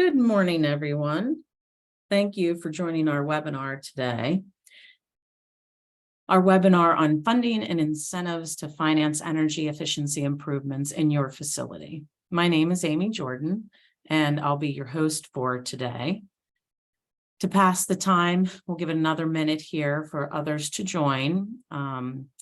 Good morning, everyone. Thank you for joining our webinar today. Our webinar on funding and incentives to finance energy efficiency improvements in your facility. My name is Amy Jordan, and I'll be your host for today. To pass the time, we'll give it another minute here for others to join.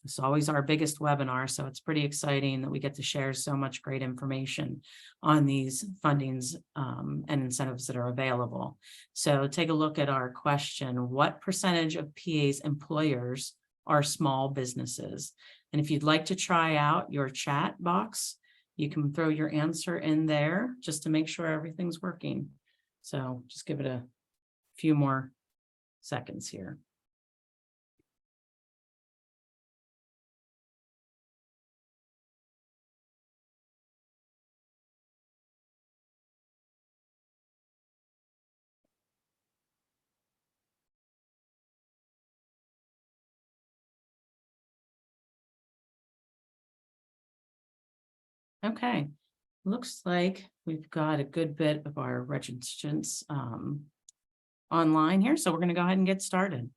It's always our biggest webinar, so it's pretty exciting that we get to share so much great information on these fundings and incentives that are available. So take a look at our question: what percentage of PA's employers are small businesses? And if you'd like to try out your chat box, you can throw your answer in there just to make sure everything's working. So just give it a few more seconds here. Okay, looks like we've got a good bit of our registrants online here, so we're going to go ahead and get started.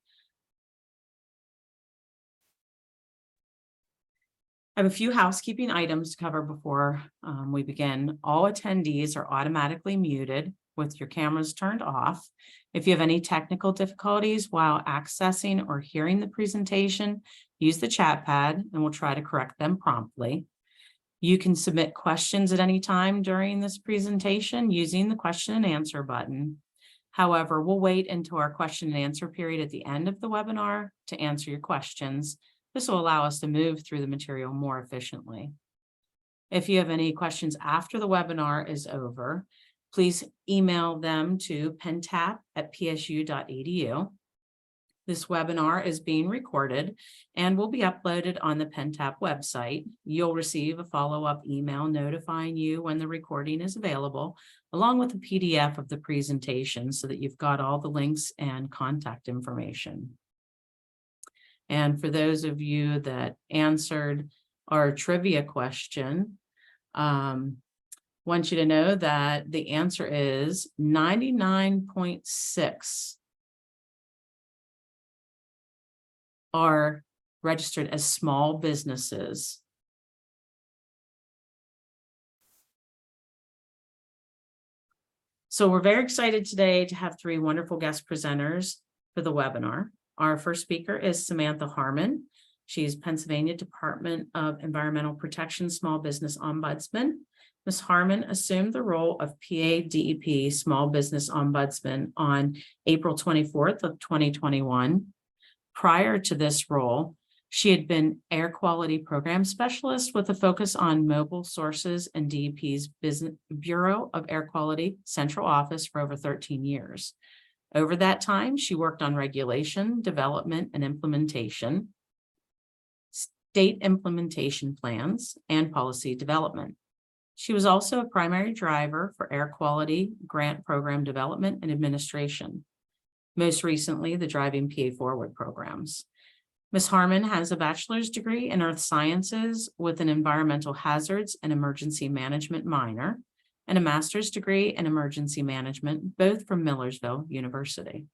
I have a few housekeeping items to cover before we begin. All attendees are automatically muted with your cameras turned off. If you have any technical difficulties while accessing or hearing the presentation, use the chat pad and we'll try to correct them promptly. You can submit questions at any time during this presentation using the question and answer button. However, we'll wait until our question and answer period at the end of the webinar to answer your questions. This will allow us to move through the material more efficiently. If you have any questions after the webinar is over, please email them to pentap@psu.edu. This webinar is being recorded and will be uploaded on the PennTap website. You'll receive a follow-up email notifying you when the recording is available, along with a PDF of the presentation so that you've got all the links and contact information. And for those of you that answered our trivia question, want you to know that the answer is 99.6 are registered as small businesses. So we're very excited today to have three wonderful guest presenters for the webinar. Our first speaker is Samantha Harmon. She's Pennsylvania Department of Environmental Protection Small Business Ombudsman. Ms. Harmon assumed the role of PA DEP Small Business Ombudsman on April 24th of 2021. Prior to this role, she had been Air Quality Program Specialist with a focus on mobile sources and DEP's Bureau of Air Quality Central Office for over 13 years. Over that time, she worked on regulation, development, and implementation, state implementation plans, and policy development. She was also a primary driver for air quality grant program development and administration. Most recently, the Driving PA Forward programs. Ms. Harmon has a bachelor's degree in earth sciences with an environmental hazards and emergency management minor, and a master's degree in emergency management, both from Millersville University.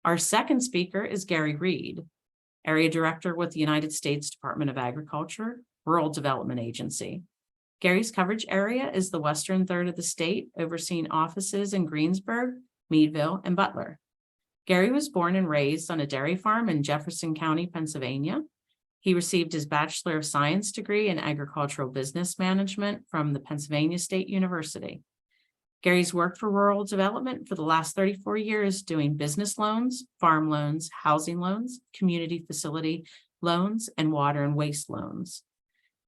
Our second speaker is Gary Reed, Area Director with the United States Department of Agriculture, Rural Development Agency. Gary's coverage area is the western third of the state, overseeing offices in Greensburg, Meadville, and Butler. Gary was born and raised on a dairy farm in Jefferson County, Pennsylvania. He received his Bachelor of Science degree in Agricultural Business Management from the Pennsylvania State University. Gary's worked for rural development for the last 34 years, doing business loans, farm loans, housing loans, community facility loans, and water and waste loans.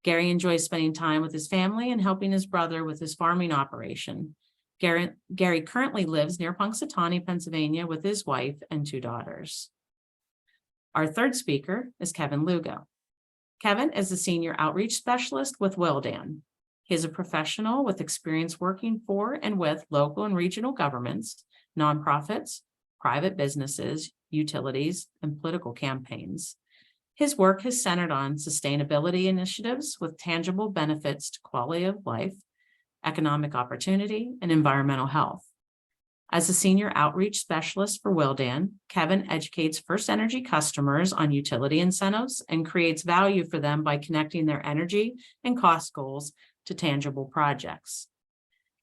Gary enjoys spending time with his family and helping his brother with his farming operation. Gary currently lives near Punxsutawney, Pennsylvania, with his wife and two daughters. Our third speaker is Kevin Lugo. Kevin is a senior outreach specialist with Willdan. He is a professional with experience working for and with local and regional governments, nonprofits, private businesses, utilities, and political campaigns. His work has centered on sustainability initiatives with tangible benefits to quality of life, economic opportunity, and environmental health. As a senior outreach specialist for Willdan, Kevin educates FirstEnergy customers on utility incentives and creates value for them by connecting their energy and cost goals to tangible projects.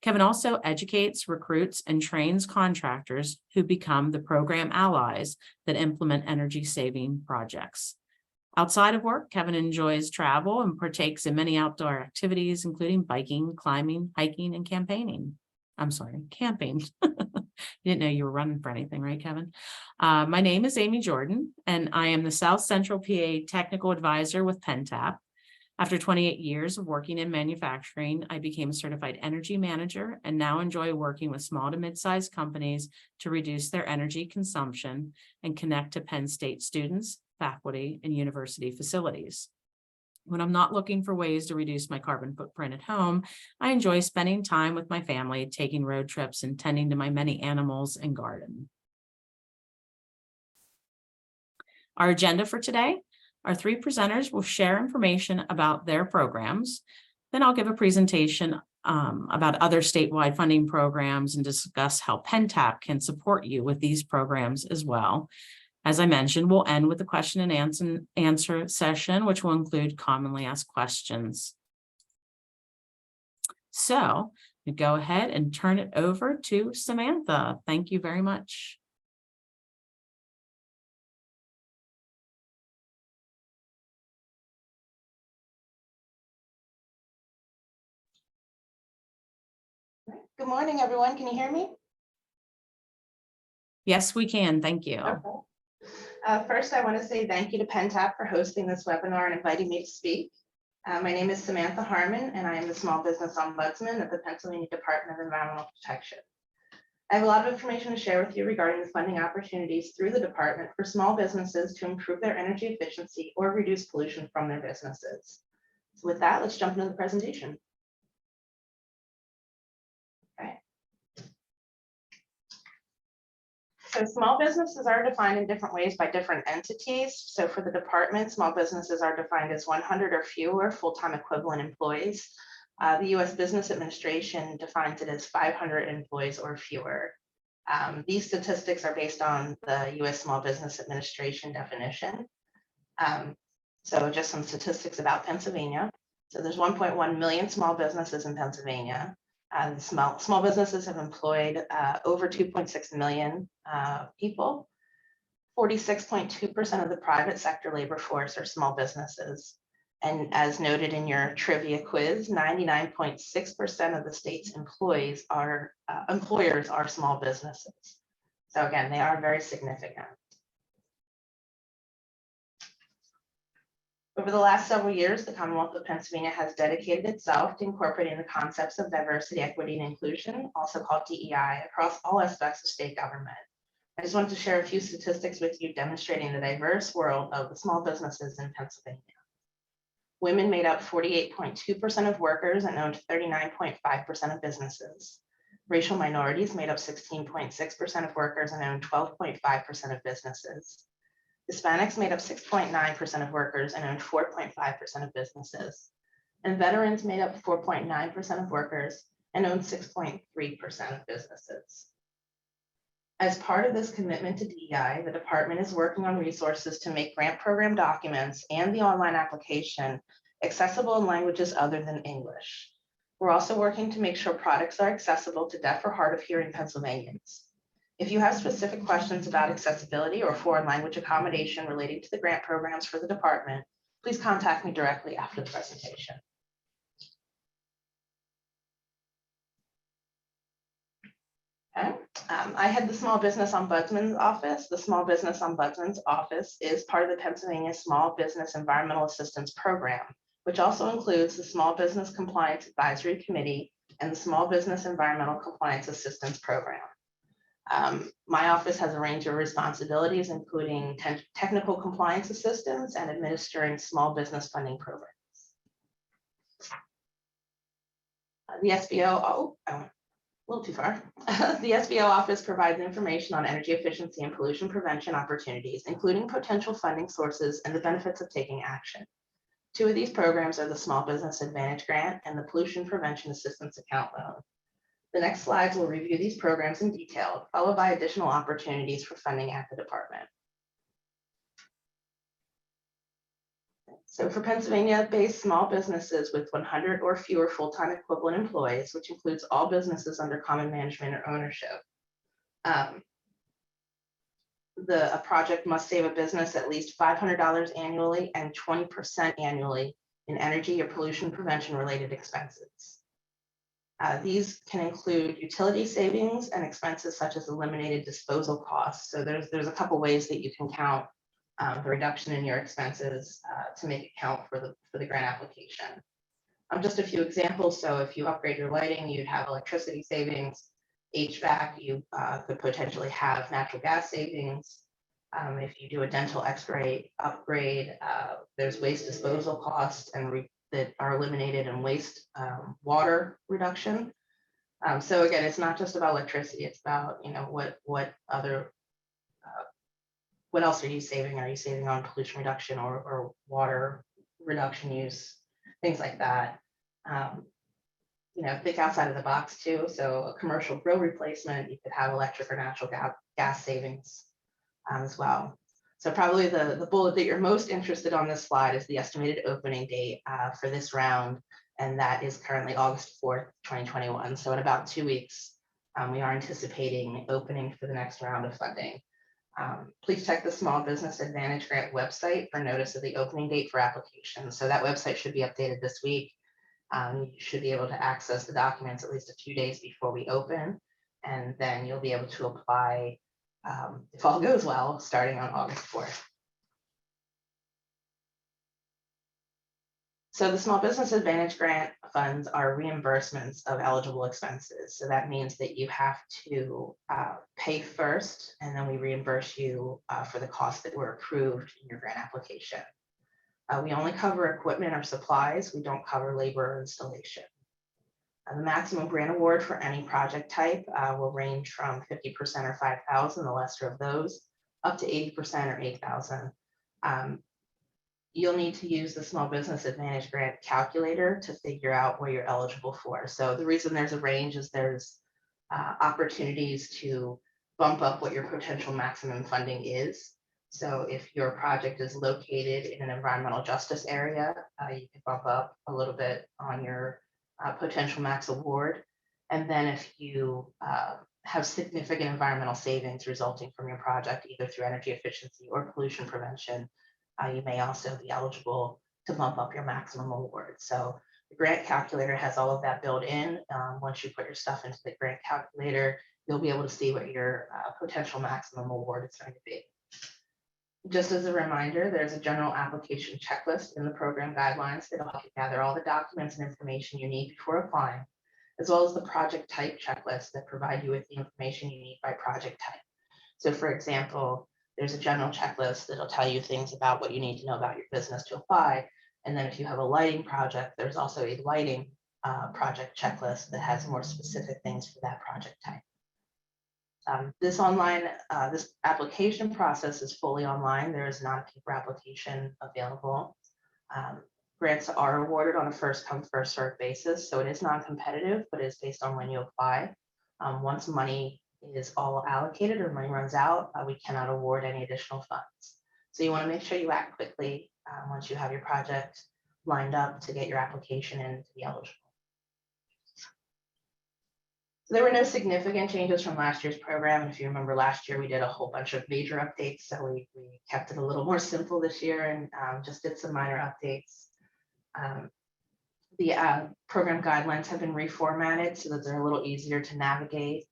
Kevin also educates, recruits, and trains contractors who become the program allies that implement energy-saving projects. Outside of work, Kevin enjoys travel and partakes in many outdoor activities, including biking, climbing, hiking, and camping. You didn't know you were running for anything, right, Kevin? My name is Amy Jordan, and I am the South Central PA Technical Advisor with Pentap. After 28 years of working in manufacturing, I became a certified energy manager and now enjoy working with small to mid-sized companies to reduce their energy consumption and connect to Penn State students, faculty, and university facilities. When I'm not looking for ways to reduce my carbon footprint at home, I enjoy spending time with my family, taking road trips, and tending to my many animals and garden. Our agenda for today, our three presenters will share information about their programs. Then I'll give a presentation about other statewide funding programs and discuss how Pentap can support you with these programs as well. As I mentioned, we'll end with a question and answer session, which will include commonly asked questions. So we go ahead and turn it over to Samantha. Thank you very much. Good morning, everyone. Can you hear me? Yes, we can. Thank you. Okay. First, I want to say thank you to Pentap for hosting this webinar and inviting me to speak. My name is Samantha Harmon, and I am the Small Business Ombudsman at the Pennsylvania Department of Environmental Protection. I have a lot of information to share with you regarding the funding opportunities through the department for small businesses to improve their energy efficiency or reduce pollution from their businesses. So with that, let's jump into the presentation. So small businesses are defined in different ways by different entities. So for the department, small businesses are defined as 100 or fewer full-time equivalent employees. The U.S. Business Administration defines it as 500 employees or fewer. These statistics are based on the U.S. Small Business Administration definition. So just some statistics about Pennsylvania. So there's 1.1 million small businesses in Pennsylvania. Small businesses have employed over 2.6 million people. 46.2% of the private sector labor force are small businesses. And as noted in your trivia quiz, 99.6% of the state's employers are small businesses. So again, they are very significant. Over the last several years, the Commonwealth of Pennsylvania has dedicated itself to incorporating the concepts of diversity, equity, and inclusion, also called DEI, across all aspects of state government. I just wanted to share a few statistics with you demonstrating the diverse world of the small businesses in Pennsylvania. Women made up 48.2% of workers and owned 39.5% of businesses. Racial minorities made up 16.6% of workers and owned 12.5% of businesses. Hispanics made up 6.9% of workers and owned 4.5% of businesses. And veterans made up 4.9% of workers and owned 6.3% of businesses. As part of this commitment to DEI, the department is working on resources to make grant program documents and the online application accessible in languages other than English. We're also working to make sure products are accessible to deaf or hard of hearing Pennsylvanians. If you have specific questions about accessibility or foreign language accommodation relating to the grant programs for the department, please contact me directly after the presentation. Okay. I head the Small Business Ombudsman's Office. The Small Business Ombudsman's Office is part of the Pennsylvania Small Business Environmental Assistance Program, which also includes the Small Business Compliance Advisory Committee and the Small Business Environmental Compliance Assistance Program. My office has a range of responsibilities, including technical compliance assistance and administering small business funding programs. The SBO, I went a little too far. The SBO office provides information on energy efficiency and pollution prevention opportunities, including potential funding sources and the benefits of taking action. Two of these programs are the Small Business Advantage Grant and the Pollution Prevention Assistance Account Loan. The next slides will review these programs in detail, followed by additional opportunities for funding at the department. So for Pennsylvania-based small businesses with 100 or fewer full-time equivalent employees, which includes all businesses under common management or ownership, a project must save a business at least $500 annually and 20% annually in energy or pollution prevention related expenses. These can include utility savings and expenses such as eliminated disposal costs. So there's a couple ways that you can count the reduction in your expenses to make it count for the grant application. Just a few examples. So if you upgrade your lighting, you'd have electricity savings. HVAC, you could potentially have natural gas savings. If you do a dental X-ray upgrade, there's waste disposal costs that are eliminated in waste water reduction. So again, it's not just about electricity. It's about what else are you saving? Are you saving on pollution reduction or water reduction use, things like that? Think outside of the box too. So a commercial grill replacement, you could have electric or natural gas savings as well. So probably the bullet that you're most interested on this slide is the estimated opening date for this round, and that is currently August 4th, 2021. So in about 2 weeks, we are anticipating opening for the next round of funding. Please check the Small Business Advantage Grant website for notice of the opening date for applications. So that website should be updated this week. You should be able to access the documents at least a few days before we open, and then you'll be able to apply if all goes well, starting on August 4th. So the Small Business Advantage Grant funds are reimbursements of eligible expenses. So that means that you have to pay first, and then we reimburse you for the costs that were approved in your grant application. We only cover equipment or supplies. We don't cover labor or installation. The maximum grant award for any project type will range from 50% or $5,000, the lesser of those, up to 80% or $8,000. You'll need to use the Small Business Advantage Grant calculator to figure out what you're eligible for. So the reason there's a range is there's opportunities to bump up what your potential maximum funding is. So if your project is located in an environmental justice area, you can bump up a little bit on your potential max award. And then if you have significant environmental savings resulting from your project, either through energy efficiency or pollution prevention, you may also be eligible to bump up your maximum award. So the grant calculator has all of that built in. Once you put your stuff into the grant calculator, you'll be able to see what your potential maximum award is going to be. Just as a reminder, there's a general application checklist in the program guidelines that'll help you gather all the documents and information you need before applying, as well as the project type checklist that provide you with the information you need by project type. So for example, there's a general checklist that'll tell you things about what you need to know about your business to apply. And then if you have a lighting project, there's also a lighting project checklist that has more specific things for that project type. This application process is fully online. There is not a paper application available. Grants are awarded on a first come, first served basis. So it is non-competitive, but it's based on when you apply. Once money is all allocated or money runs out, we cannot award any additional funds. So you want to make sure you act quickly once you have your project lined up to get your application in to be eligible. So there were no significant changes from last year's program. And if you remember last year, we did a whole bunch of major updates. So we kept it a little more simple this year and just did some minor updates. The program guidelines have been reformatted so that they're a little easier to navigate.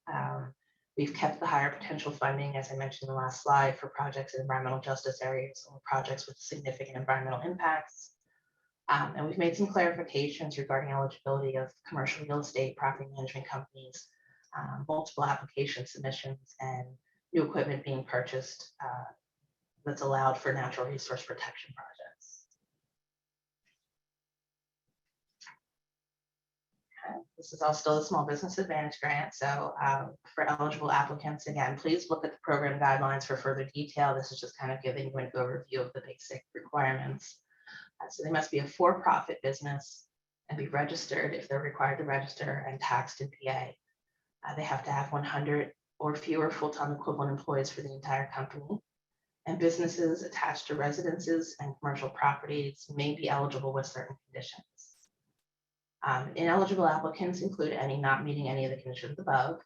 We've kept the higher potential funding, as I mentioned in the last slide, for projects in environmental justice areas or projects with significant environmental impacts. And we've made some clarifications regarding eligibility of commercial real estate, property management companies, multiple application submissions, and new equipment being purchased that's allowed for natural resource protection projects. Okay. This is all still the Small Business Advantage Grant. So for eligible applicants, again, please look at the program guidelines for further detail. This is just kind of giving you an overview of the basic requirements. So they must be a for-profit business and be registered if they're required to register and taxed in PA. They have to have 100 or fewer full-time equivalent employees for the entire company. And businesses attached to residences and commercial properties may be eligible with certain conditions. Ineligible applicants include any not meeting any of the conditions above,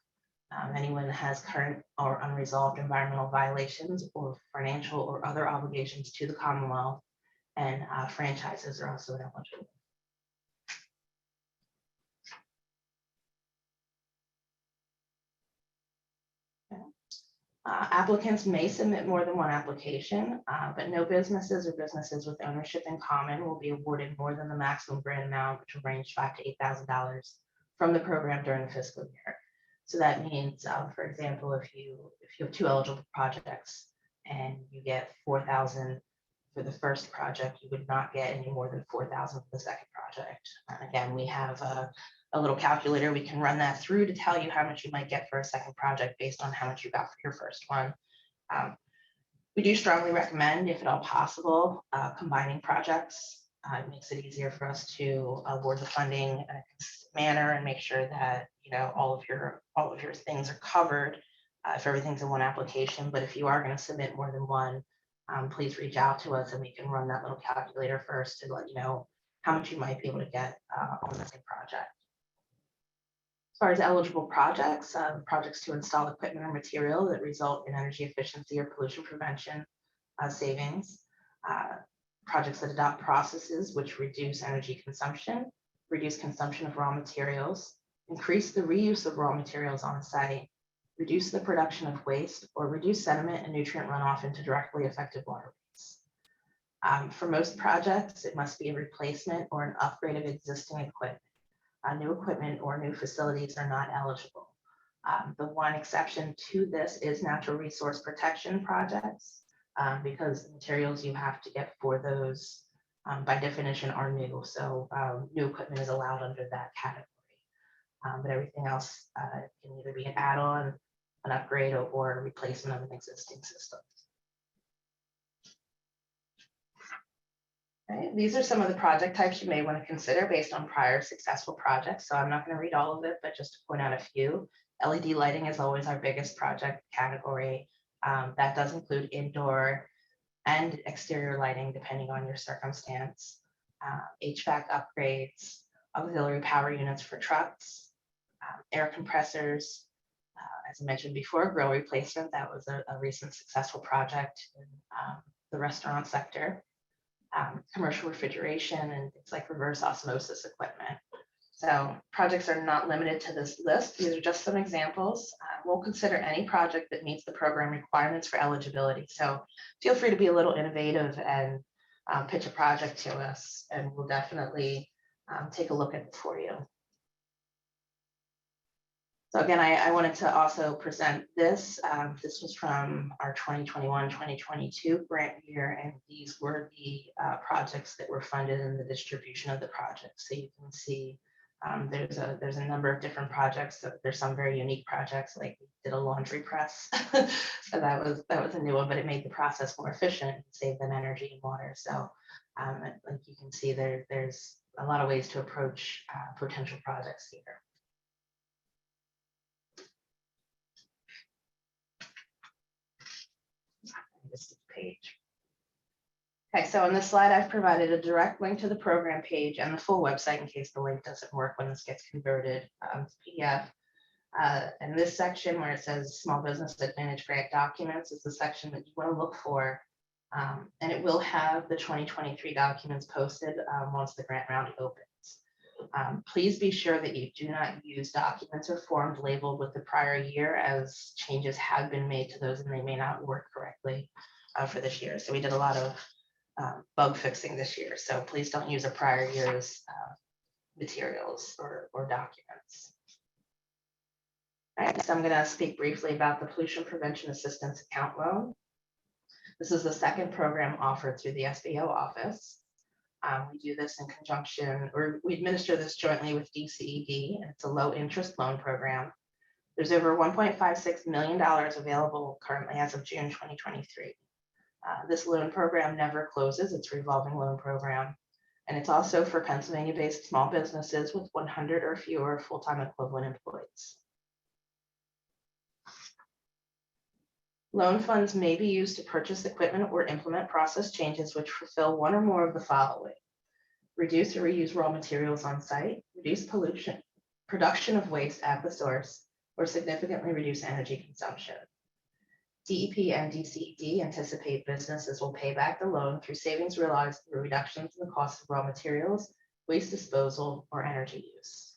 anyone that has current or unresolved environmental violations or financial or other obligations to the Commonwealth, and franchises are also ineligible. Applicants may submit more than one application, but no businesses or businesses with ownership in common will be awarded more than the maximum grant amount, which will range $5,000 to $8,000 from the program during the fiscal year. So that means, for example, if you have two eligible projects and you get $4,000 for the first project, you would not get any more than $4,000 for the second project. Again, we have a little calculator. We can run that through to tell you how much you might get for a second project based on how much you got for your first one. We do strongly recommend, if at all possible, combining projects. It makes it easier for us to award the funding in a consistent manner and make sure that all of your things are covered if everything's in one application. But if you are going to submit more than one, please reach out to us and we can run that little calculator first to let you know how much you might be able to get on the same project. As far as eligible projects, projects to install equipment or material that result in energy efficiency or pollution prevention savings, projects that adopt processes which reduce energy consumption, reduce consumption of raw materials, increase the reuse of raw materials on site, reduce the production of waste, or reduce sediment and nutrient runoff into directly affected waterways. For most projects, it must be a replacement or an upgrade of existing equipment. New equipment or new facilities are not eligible. The one exception to this is natural resource protection projects, because the materials you have to get for those by definition are new. So new equipment is allowed under that category. But everything else can either be an add-on, an upgrade, or a replacement of an existing system. Right. These are some of the project types you may want to consider based on prior successful projects. So I'm not going to read all of it, but just to point out a few. LED lighting is always our biggest project category. That does include indoor and exterior lighting, depending on your circumstance. HVAC upgrades, auxiliary power units for trucks, air compressors. As I mentioned before, grill replacement. That was a recent successful project in the restaurant sector. Commercial refrigeration and things like reverse osmosis equipment. So projects are not limited to this list. These are just some examples. We'll consider any project that meets the program requirements for eligibility. So feel free to be a little innovative and pitch a project to us, and we'll definitely take a look at it for you. So again, I wanted to also present this. This was from our 2021-2022 grant year, and these were the projects that were funded in the distribution of the projects. So you can see there's a number of different projects. So there's some very unique projects, like we did a laundry press. So that was a new one, but it made the process more efficient and saved them energy and water. So like you can see there's a lot of ways to approach potential projects here. This page. Okay, so on this slide, I've provided a direct link to the program page and the full website in case the link doesn't work when this gets converted to PDF. And this section where it says Small Business Advantage Grant Documents is the section that you want to look for. And it will have the 2023 documents posted once the grant round opens. Please be sure that you do not use documents or forms labeled with the prior year, as changes have been made to those and they may not work correctly for this year. So we did a lot of bug fixing this year. So please don't use a prior year's materials or documents. All right, so I'm going to speak briefly about the Pollution Prevention Assistance Account Loan. This is the second program offered through the SBO office. We do this in conjunction, or we administer this jointly with DCED, and it's a low interest loan program. There's over $1.56 million available currently as of June 2023. This loan program never closes. It's a revolving loan program. And it's also for Pennsylvania-based small businesses with 100 or fewer full-time equivalent employees. Loan funds may be used to purchase equipment or implement process changes which fulfill one or more of the following: reduce or reuse raw materials on site, reduce pollution, production of waste at the source, or significantly reduce energy consumption. DEP and DCED anticipate businesses will pay back the loan through savings realized through reductions in the cost of raw materials, waste disposal, or energy use.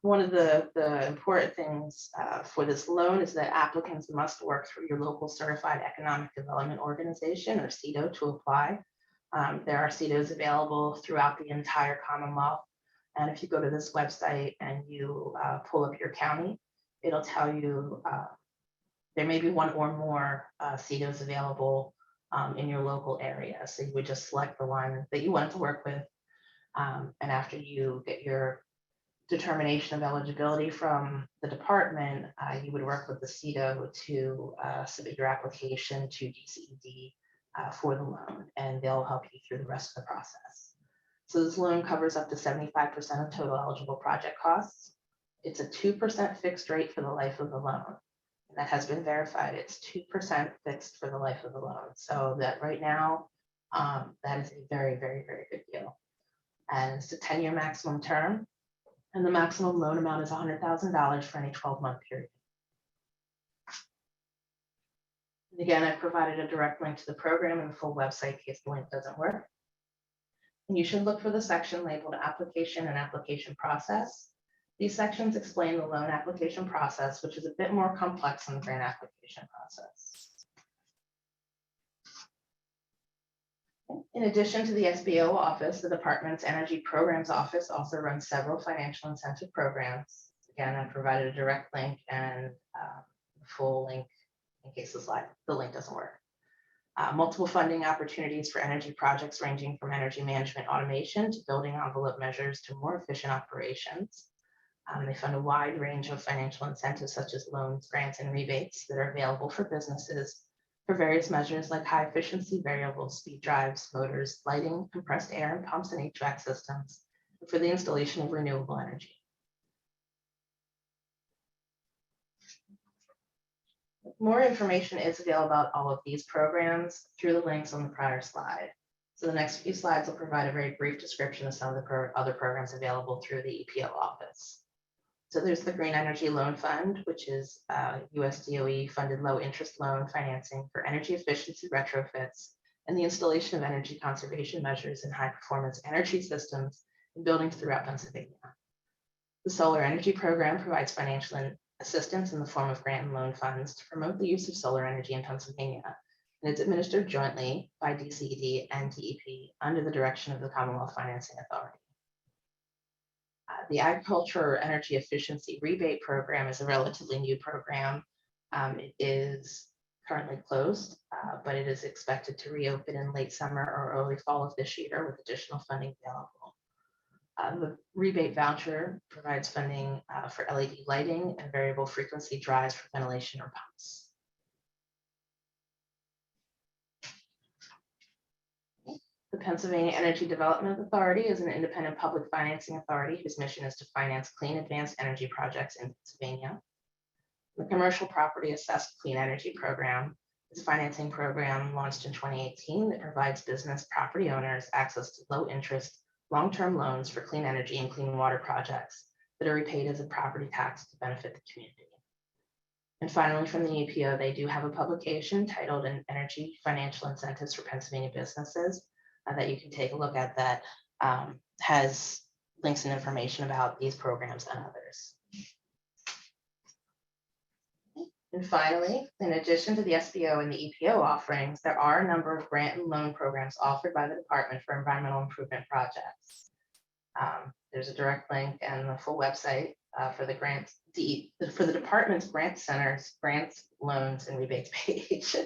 One of the important things for this loan is that applicants must work through your local Certified Economic Development Organization, or CEDO, to apply. There are CEDOs available throughout the entire Commonwealth. And if you go to this website and you pull up your county, it'll tell you there may be one or more CEDOs available in your local area. So you would just select the one that you want to work with. And after you get your determination of eligibility from the department, you would work with the CEDO to submit your application to DCED for the loan, and they'll help you through the rest of the process. So this loan covers up to 75% of total eligible project costs. It's a 2% fixed rate for the life of the loan. And that has been verified. It's 2% fixed for the life of the loan. So that right now, that is a very, very, very good deal. And it's a 10-year maximum term. And the maximum loan amount is $100,000 for any 12-month period. And again, I've provided a direct link to the program and the full website in case the link doesn't work. And you should look for the section labeled Application and Application Process. These sections explain the loan application process, which is a bit more complex than the grant application process. In addition to the SBO office, the department's Energy Programs Office also runs several financial incentive programs. Again, I've provided a direct link and the full link in case the link doesn't work. Multiple funding opportunities for energy projects ranging from energy management automation to building envelope measures to more efficient operations. They fund a wide range of financial incentives such as loans, grants, and rebates that are available for businesses for various measures like high efficiency variable speed drives, motors, lighting, compressed air, and pumps and HVAC systems, and for the installation of renewable energy. More information is available about all of these programs through the links on the prior slide. So the next few slides will provide a very brief description of some of the other programs available through the EPO office. So there's the Green Energy Loan Fund, which is US DOE funded low interest loan financing for energy efficiency retrofits and the installation of energy conservation measures in high performance energy systems in buildings throughout Pennsylvania. The Solar Energy Program provides financial assistance in the form of grant and loan funds to promote the use of solar energy in Pennsylvania. And it's administered jointly by DCED and DEP under the direction of the Commonwealth Financing Authority. The Agriculture Energy Efficiency Rebate Program is a relatively new program. It is currently closed, but it is expected to reopen in late summer or early fall of this year with additional funding available. The rebate voucher provides funding for LED lighting and variable frequency drives for ventilation or pumps. The Pennsylvania Energy Development Authority is an independent public financing authority whose mission is to finance clean advanced energy projects in Pennsylvania. The Commercial Property Assessed Clean Energy Program is a financing program launched in 2018 that provides business property owners access to low interest, long-term loans for clean energy and clean water projects that are repaid as a property tax to benefit the community. And finally, from the EPO, they do have a publication titled Energy Financial Incentives for Pennsylvania Businesses that you can take a look at that has links and information about these programs and others. And finally, in addition to the SBO and the EPO offerings, there are a number of grant and loan programs offered by the department for environmental improvement projects. There's a direct link and the full website for the grants, for the department's grant centers, grants, loans, and rebates page.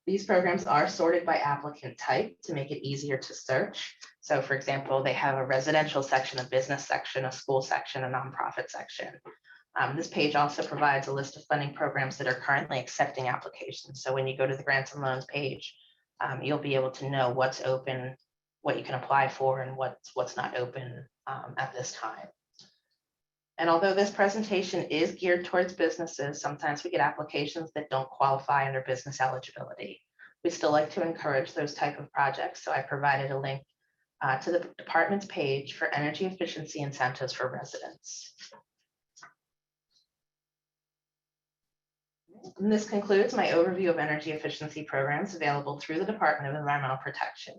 These programs are sorted by applicant type to make it easier to search. So for example, they have a residential section, a business section, a school section, a nonprofit section. This page also provides a list of funding programs that are currently accepting applications. So when you go to the grants and loans page, you'll be able to know what's open, what you can apply for, and what's not open at this time. And although this presentation is geared towards businesses, sometimes we get applications that don't qualify under business eligibility. We still like to encourage those type of projects, so I provided a link to the department's page for energy efficiency incentives for residents. And this concludes my overview of energy efficiency programs available through the Department of Environmental Protection.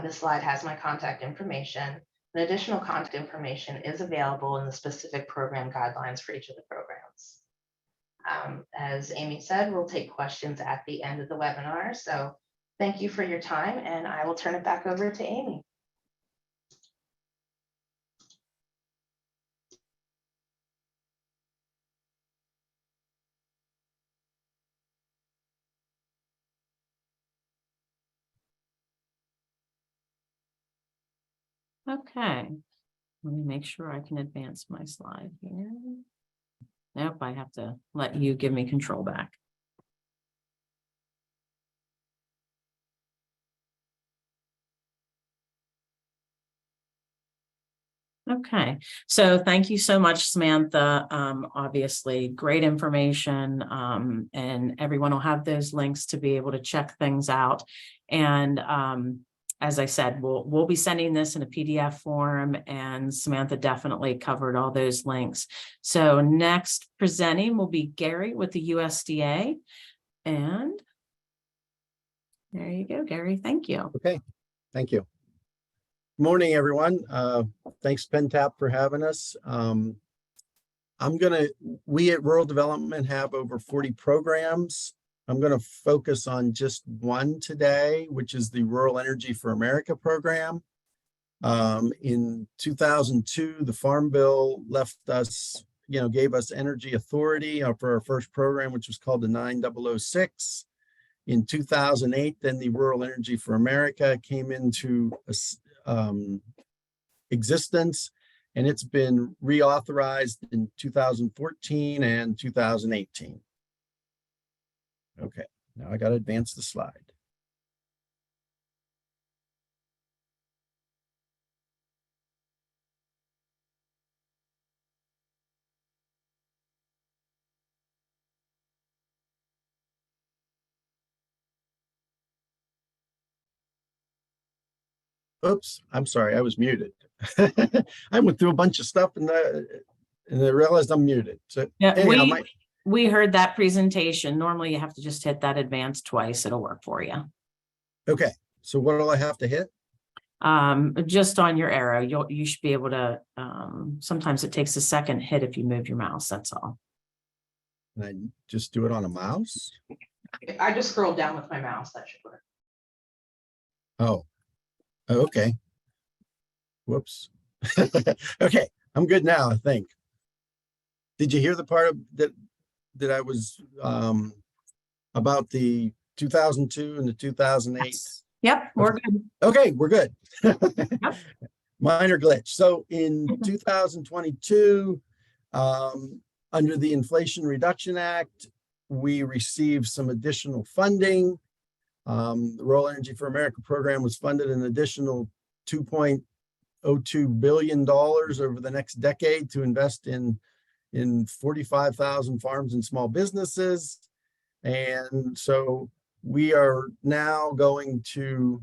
This slide has my contact information, and additional contact information is available in the specific program guidelines for each of the programs. As Amy said, we'll take questions at the end of the webinar. So thank you for your time, and I will turn it back over to Amy. Okay, let me make sure I can advance my slide here. Nope, I have to let you give me control back. Okay, so thank you so much, Samantha. Obviously, great information, and everyone will have those links to be able to check things out. And as I said, we'll be sending this in a PDF form, and Samantha definitely covered all those links. So next presenting will be Gary with the USDA. And there you go, Gary. Thank you. Okay, thank you. Morning, everyone. Thanks, PennTap, for having us. We at Rural Development have over 40 programs. I'm going to focus on just one today, which is the Rural Energy for America program. In 2002, the Farm Bill left us, gave us energy authority for our first program, which was called the 9006. In 2008, then the Rural Energy for America came into existence, and it's been reauthorized in 2014 and 2018. Okay, now I got to advance the slide. Oops, I'm sorry, I was muted. I went through a bunch of stuff and I realized I'm muted. So yeah, anyhow, we heard that presentation. Normally you have to just hit that advance twice. It'll work for you. Okay, so what do I have to hit? Just on your arrow, you should be able to, sometimes it takes a second hit if you move your mouse, that's all. And I just do it on a mouse? I just scrolled down with my mouse. That should work. Oh, okay. Whoops. Okay, I'm good now, I think. Did you hear the part of that I was about the 2002 and the 2008? Yes. Yep, we're good. Okay, we're good. Yep. Minor glitch. So in 2022, under the Inflation Reduction Act, we received some additional funding. The Rural Energy for America program was funded an additional $2.02 billion over the next decade to invest in 45,000 farms and small businesses. And so we are now going to,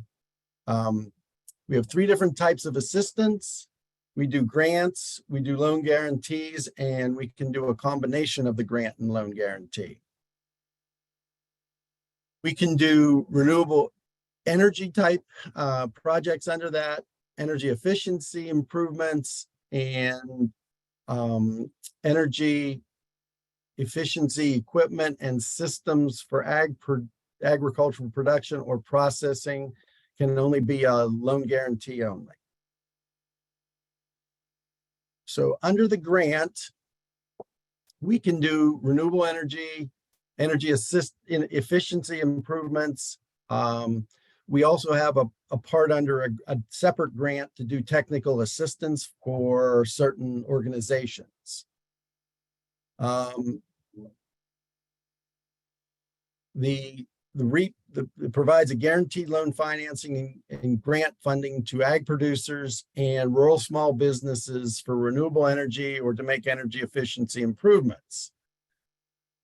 we have 3 different types of assistance. We do grants, we do loan guarantees, and we can do a combination of the grant and loan guarantee. We can do renewable energy type projects under that, energy efficiency improvements, and energy efficiency equipment and systems for agricultural production or processing can only be a loan guarantee only. So under the grant, we can do renewable energy, efficiency improvements. We also have a part under a separate grant to do technical assistance for certain organizations. It provides a guaranteed loan financing and grant funding to ag producers and rural small businesses for renewable energy or to make energy efficiency improvements.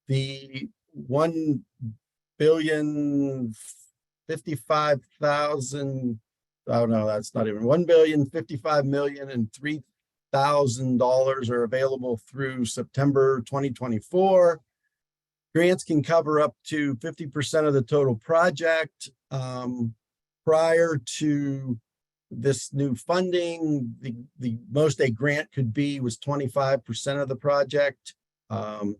The 1,055,000, oh no, that's not even $1,055,003,000 are available through September 2024. Grants can cover up to 50% of the total project. Prior to this new funding, the most a grant could be was 25% of the project. The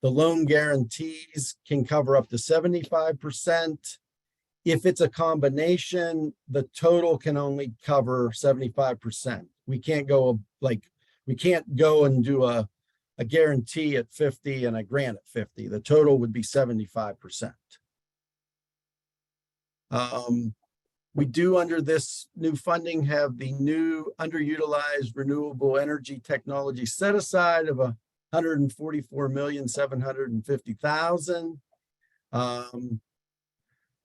loan guarantees can cover up to 75%. If it's a combination, the total can only cover 75%. We can't go and do a guarantee at 50 and a grant at 50. The total would be 75%. We do, under this new funding, have the new underutilized renewable energy technology set aside of $144,750,000.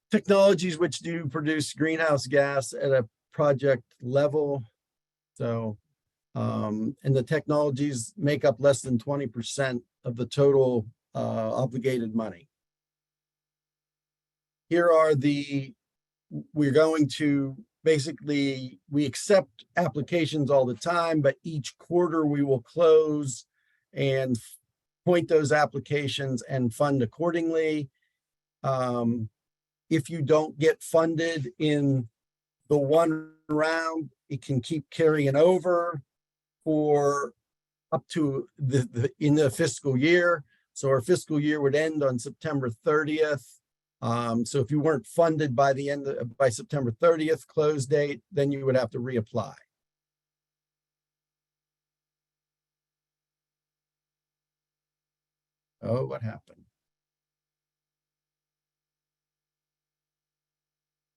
Technologies which do produce greenhouse gas at a project level. So and the technologies make up less than 20% of the total obligated money. We're going to basically, we accept applications all the time, but each quarter we will close and point those applications and fund accordingly. If you don't get funded in the one round, it can keep carrying over for up to in the fiscal year. So our fiscal year would end on September 30th. So if you weren't funded by September 30th close date, then you would have to reapply. Oh, what happened?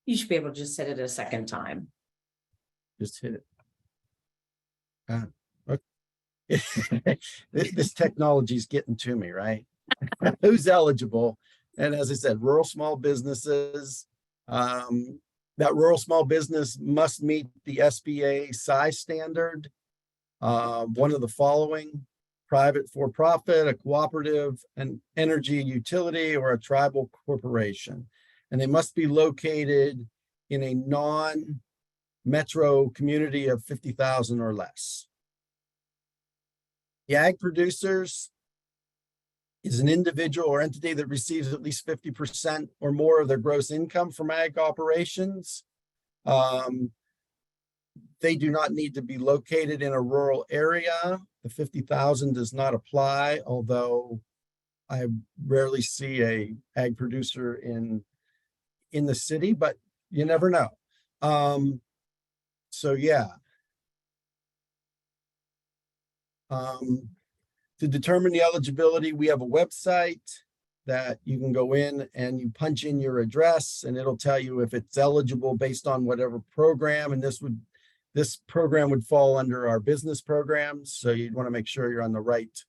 You should be able to just hit it a second time. Just hit it. Okay. This technology is getting to me, right? Who's eligible? And as I said, rural small businesses, that rural small business must meet the SBA size standard. One of the following: private for-profit, a cooperative, an energy utility, or a tribal corporation. And they must be located in a non-metro community of 50,000 or less. The ag producers is an individual or entity that receives at least 50% or more of their gross income from ag operations. They do not need to be located in a rural area. The 50,000 does not apply, although I rarely see a ag producer in the city, but you never know. So yeah. To determine the eligibility, we have a website that you can go in and you punch in your address and it'll tell you if it's eligible based on whatever program. And this program would fall under our business programs. So you'd want to make sure you're on the right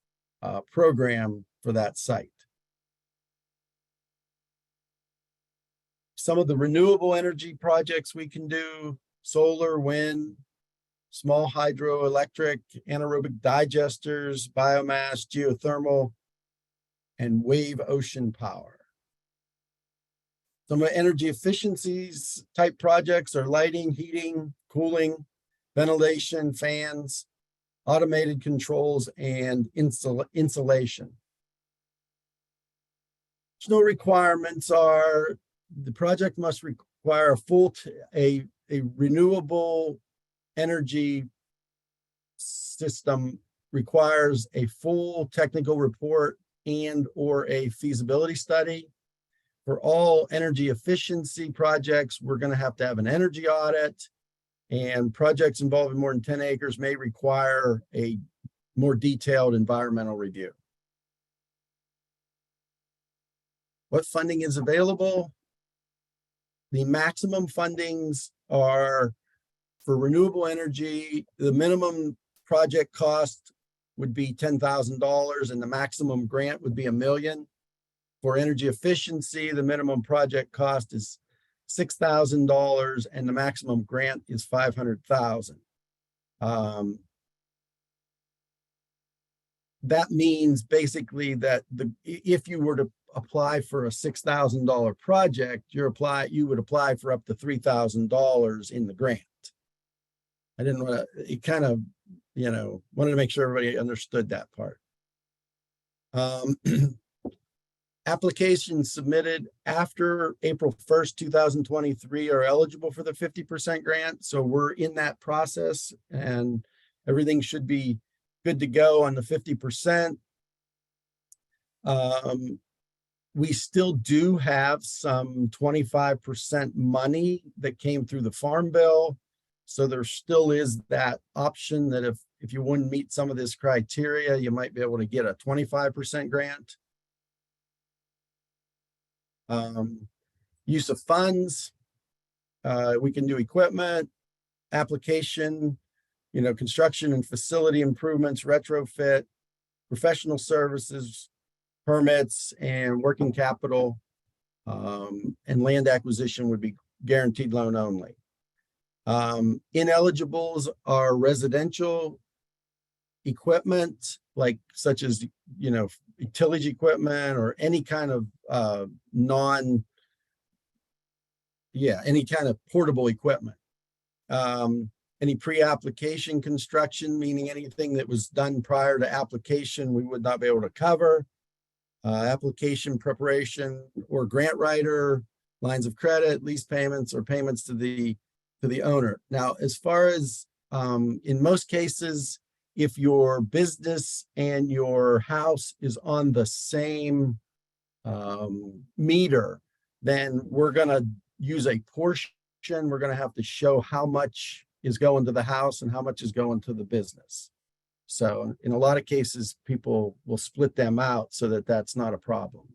program for that site. Some of the renewable energy projects we can do: solar, wind, small hydroelectric, anaerobic digesters, biomass, geothermal, and wave ocean power. Some of the energy efficiencies type projects are lighting, heating, cooling, ventilation, fans, automated controls, and insulation. No requirements are: the project must require a renewable energy system, requires a full technical report and or a feasibility study. For all energy efficiency projects, we're going to have an energy audit, and projects involving more than 10 acres may require a more detailed environmental review. What funding is available? The maximum fundings are for renewable energy. The minimum project cost would be $10,000 and the maximum grant would be $1 million. For energy efficiency, the minimum project cost is $6,000 and the maximum grant is $500,000. That means basically that if you were to apply for a $6,000 project, you would apply for up to $3,000 in the grant. I didn't want to, it kind of, wanted to make sure everybody understood that part. Applications submitted after April 1st, 2023 are eligible for the 50% grant. So we're in that process and everything should be good to go on the 50%. We still do have some 25% money that came through the Farm Bill. So there still is that option that if you wouldn't meet some of this criteria, you might be able to get a 25% grant. Use of funds, we can do equipment, application, construction and facility improvements, retrofit, professional services, permits, and working capital, and land acquisition would be guaranteed loan only. Ineligibles are residential equipment, such as, tillage equipment or any kind of any kind of portable equipment. Any pre-application construction, meaning anything that was done prior to application, we would not be able to cover. Application preparation or grant writer, lines of credit, lease payments, or payments to the owner. Now, as far as in most cases, if your business and your house is on the same meter, then we're going to use a portion. We're going to have to show how much is going to the house and how much is going to the business. So in a lot of cases, people will split them out so that that's not a problem.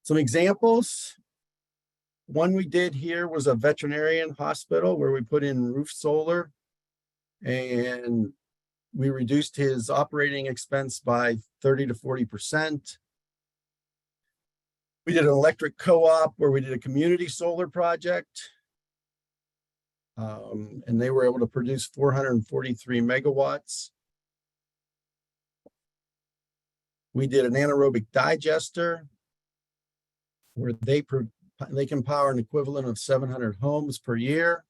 Some examples. One we did here was a veterinarian hospital where we put in roof solar and we reduced his operating expense by 30 to 40%. We did an electric co-op where we did a community solar project. And they were able to produce 443 megawatts. We did an anaerobic digester where they can power an equivalent of 700 homes per year.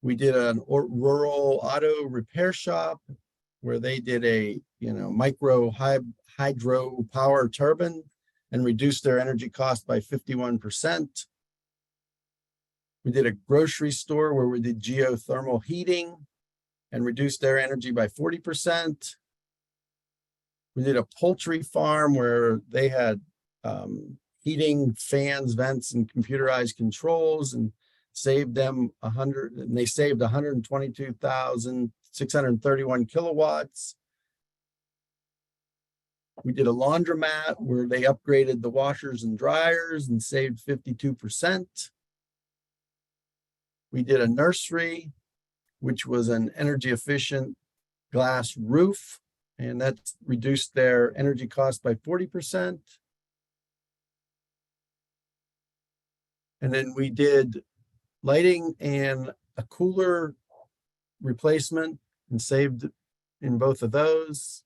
We did a rural auto repair shop where they did a micro hydro power turbine and reduced their energy cost by 51%. We did a grocery store where we did geothermal heating and reduced their energy by 40%. We did a poultry farm where they had heating, fans, vents, and computerized controls and saved them 122,631 kilowatts. We did a laundromat where they upgraded the washers and dryers and saved 52%. We did a nursery, which was an energy efficient glass roof, and that reduced their energy cost by 40%. And then we did lighting and a cooler replacement and saved in both of those.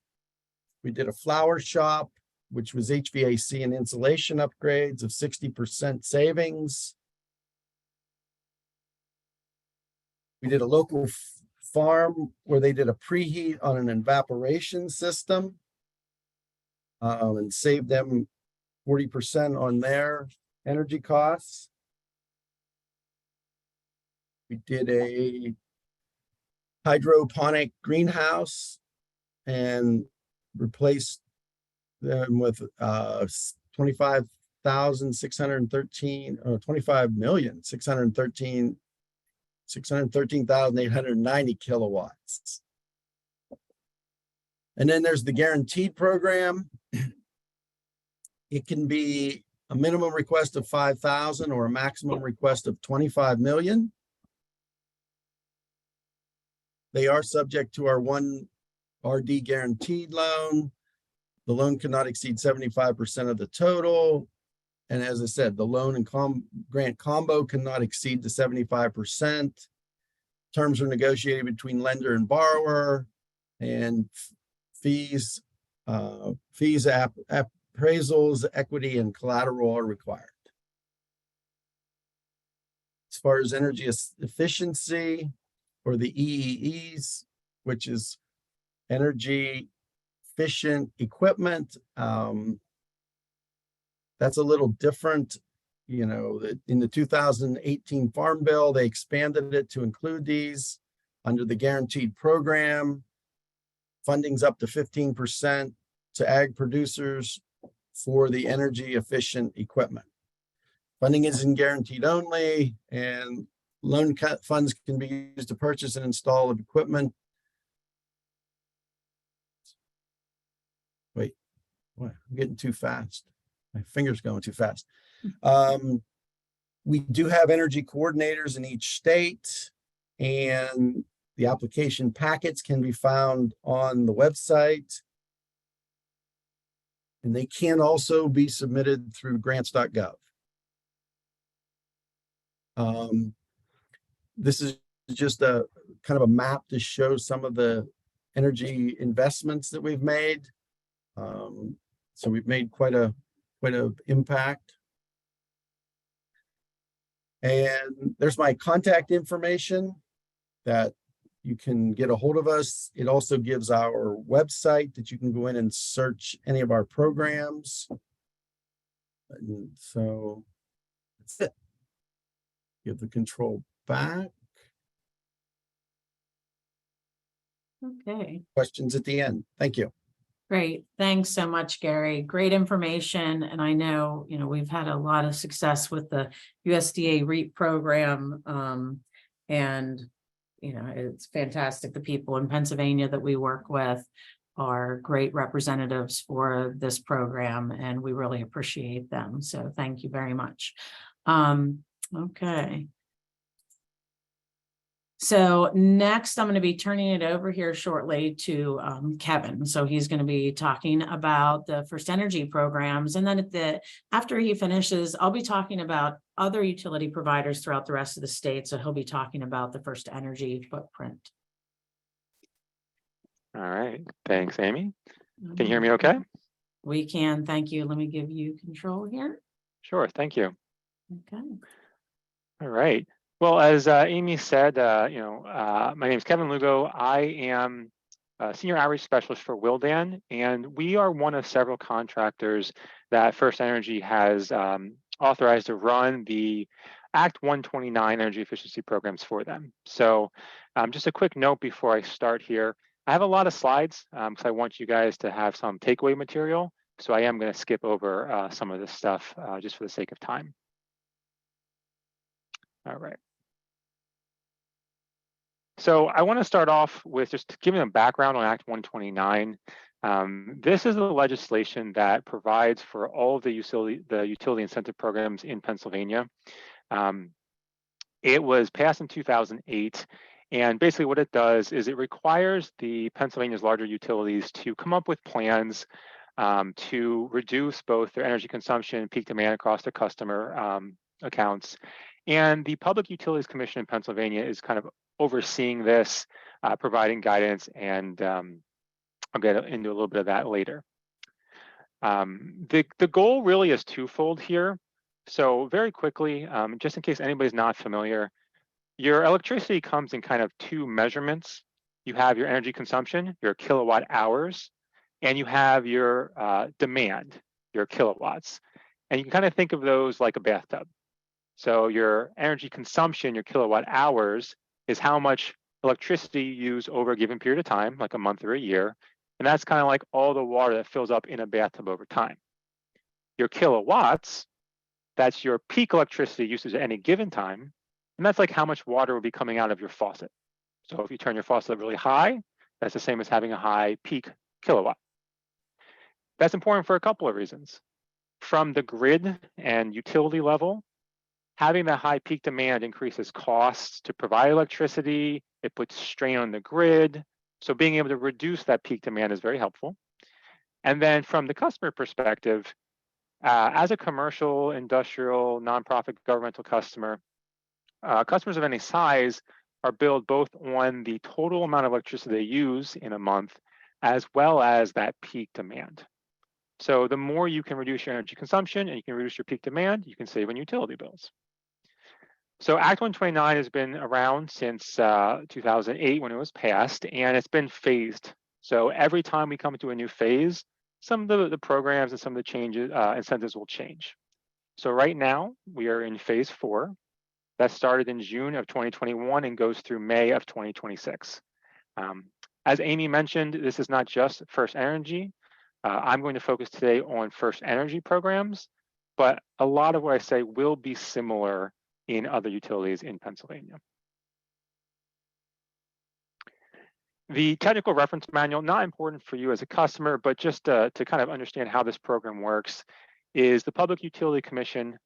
We did a flower shop, which was HVAC and insulation upgrades of 60% savings. We did a local farm where they did a preheat on an evaporation system and saved them 40% on their energy costs. We did a hydroponic greenhouse and replaced them with 613,890 kilowatts. And then there's the guaranteed program. It can be a minimum request of 5,000 or a maximum request of 25 million. They are subject to our 1 RD guaranteed loan. The loan cannot exceed 75% of the total. And as I said, the loan and grant combo cannot exceed the 75%. Terms are negotiated between lender and borrower, and fees, appraisals, equity, and collateral are required. As far as energy efficiency, or the EEEs, which is energy efficient equipment, that's a little different. You know, in the 2018 Farm Bill, they expanded it to include these under the guaranteed program. Funding's up to 15% to ag producers for the energy efficient equipment. Funding isn't guaranteed only, and loan funds can be used to purchase and install equipment. Wait, I'm getting too fast. My finger's going too fast. We do have energy coordinators in each state, and the application packets can be found on the website. And they can also be submitted through grants.gov. This is just a kind of a map to show some of the energy investments that we've made. So we've made quite a impact. And there's my contact information that you can get a hold of us. It also gives our website that you can go in and search any of our programs. And so that's it. Give the control back. Okay. Questions at the end. Thank you. Great. Thanks so much, Gary. Great information. And I know, we've had a lot of success with the USDA REAP program. And, it's fantastic. The people in Pennsylvania that we work with are great representatives for this program, and we really appreciate them. So thank you very much. Okay. So next, I'm going to be turning it over here shortly to Kevin. So he's going to be talking about the First Energy programs. And then after he finishes, I'll be talking about other utility providers throughout the rest of the state. So he'll be talking about the First Energy footprint. All right. Thanks, Amy. Can you hear me okay? We can. Thank you. Let me give you control here. Sure. Thank you. Okay. All right. Well, as Amy said, my name is Kevin Lugo. I am a Senior Outreach Specialist for Willdan, and we are one of several contractors that First Energy has authorized to run the Act 129 energy efficiency programs for them. So just a quick note before I start here. I have a lot of slides because I want you guys to have some takeaway material. So I am going to skip over some of this stuff just for the sake of time. All right. So I want to start off with just giving a background on Act 129. This is the legislation that provides for all of the utility incentive programs in Pennsylvania. It was passed in 2008, and basically what it does is it requires the Pennsylvania's larger utilities to come up with plans to reduce both their energy consumption and peak demand across their customer accounts. And the Public Utilities Commission in Pennsylvania is kind of overseeing this, providing guidance, and I'll get into a little bit of that later. The goal really is twofold here. So very quickly, just in case anybody's not familiar, your electricity comes in kind of two measurements. You have your energy consumption, your kilowatt hours, and you have your demand, your kilowatts. And you can kind of think of those like a bathtub. So your energy consumption, your kilowatt hours, is how much electricity you use over a given period of time, like a month or a year. And that's kind of like all the water that fills up in a bathtub over time. Your kilowatts, that's your peak electricity usage at any given time. And that's like how much water will be coming out of your faucet. So if you turn your faucet up really high, that's the same as having a high peak kilowatt. That's important for a couple of reasons. From the grid and utility level, Having that high peak demand increases costs to provide electricity. It puts strain on the grid. So being able to reduce that peak demand is very helpful. And then from the customer perspective, as a commercial, industrial, nonprofit, governmental customer, customers of any size are billed both on the total amount of electricity they use in a month, as well as that peak demand. So the more you can reduce your energy consumption and you can reduce your peak demand, you can save on utility bills. So Act 129 has been around since 2008 when it was passed, and it's been phased. So every time we come to a new phase, some of the programs and some of the changes, incentives will change. So right now we are in phase 4. That started in June of 2021 and goes through May of 2026. As Amy mentioned, this is not just FirstEnergy. I'm going to focus today on FirstEnergy programs, but a lot of what I say will be similar in other utilities in Pennsylvania. The technical reference manual, not important for you as a customer, but just to kind of understand how this program works, is the Public Utility Commission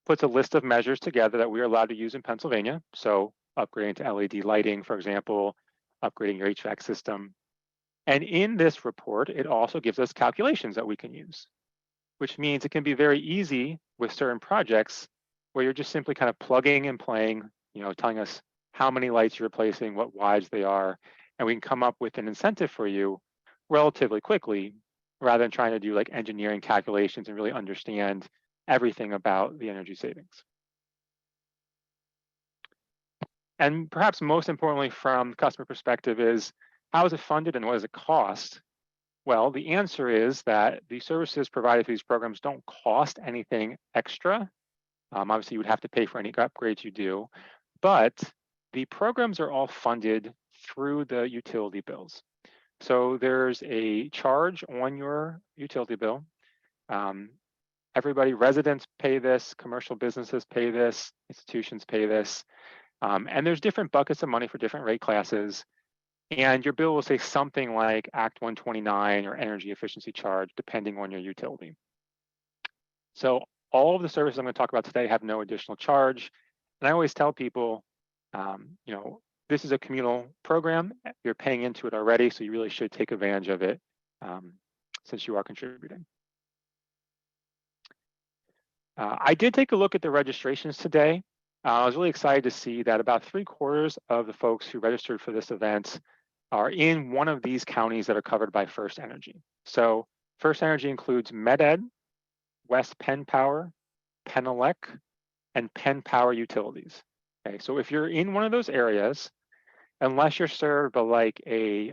puts a list of measures together that we are allowed to use in Pennsylvania. So upgrading to LED lighting, for example, upgrading your HVAC system. And in this report, it also gives us calculations that we can use, which means it can be very easy with certain projects where you're just simply kind of plugging and playing, telling us how many lights you're replacing, what wattage they are, and we can come up with an incentive for you relatively quickly, rather than trying to do like engineering calculations and really understand everything about the energy savings. And perhaps most importantly from the customer perspective is, how is it funded and what does it cost? Well, the answer is that the services provided through these programs don't cost anything extra. Obviously, you would have to pay for any upgrades you do, but the programs are all funded through the utility bills. So there's a charge on your utility bill. Everybody, residents pay this, commercial businesses pay this, institutions pay this, and there's different buckets of money for different rate classes. And your bill will say something like Act 129 or energy efficiency charge, depending on your utility. So all of the services I'm going to talk about today have no additional charge. And I always tell people, this is a communal program. You're paying into it already, so you really should take advantage of it since you are contributing. I did take a look at the registrations today. I was really excited to see that about 3/4 of the folks who registered for this event are in one of these counties that are covered by FirstEnergy. So FirstEnergy includes Med-Ed, West Penn Power, Penelec, and Penn Power Utilities. Okay, so if you're in one of those areas, unless you're served by like a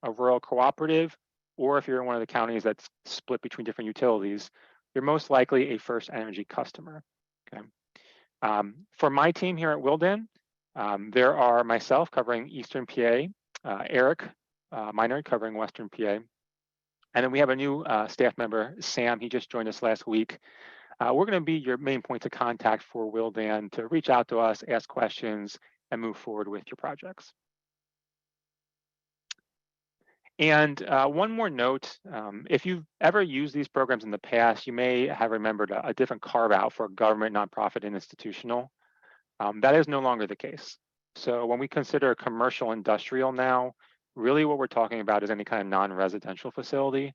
rural cooperative, or if you're in one of the counties that's split between different utilities, you're most likely a FirstEnergy customer. Okay. For my team here at Willdan, there are myself covering Eastern PA, Eric Minard covering Western PA, and then we have a new staff member, Sam. He just joined us last week. We're going to be your main points of contact for Willdan to reach out to us, ask questions, and move forward with your projects. And one more note, if you've ever used these programs in the past, you may have remembered a different carve out for government, nonprofit, and institutional. That is no longer the case. So when we consider commercial industrial now, really what we're talking about is any kind of non-residential facility.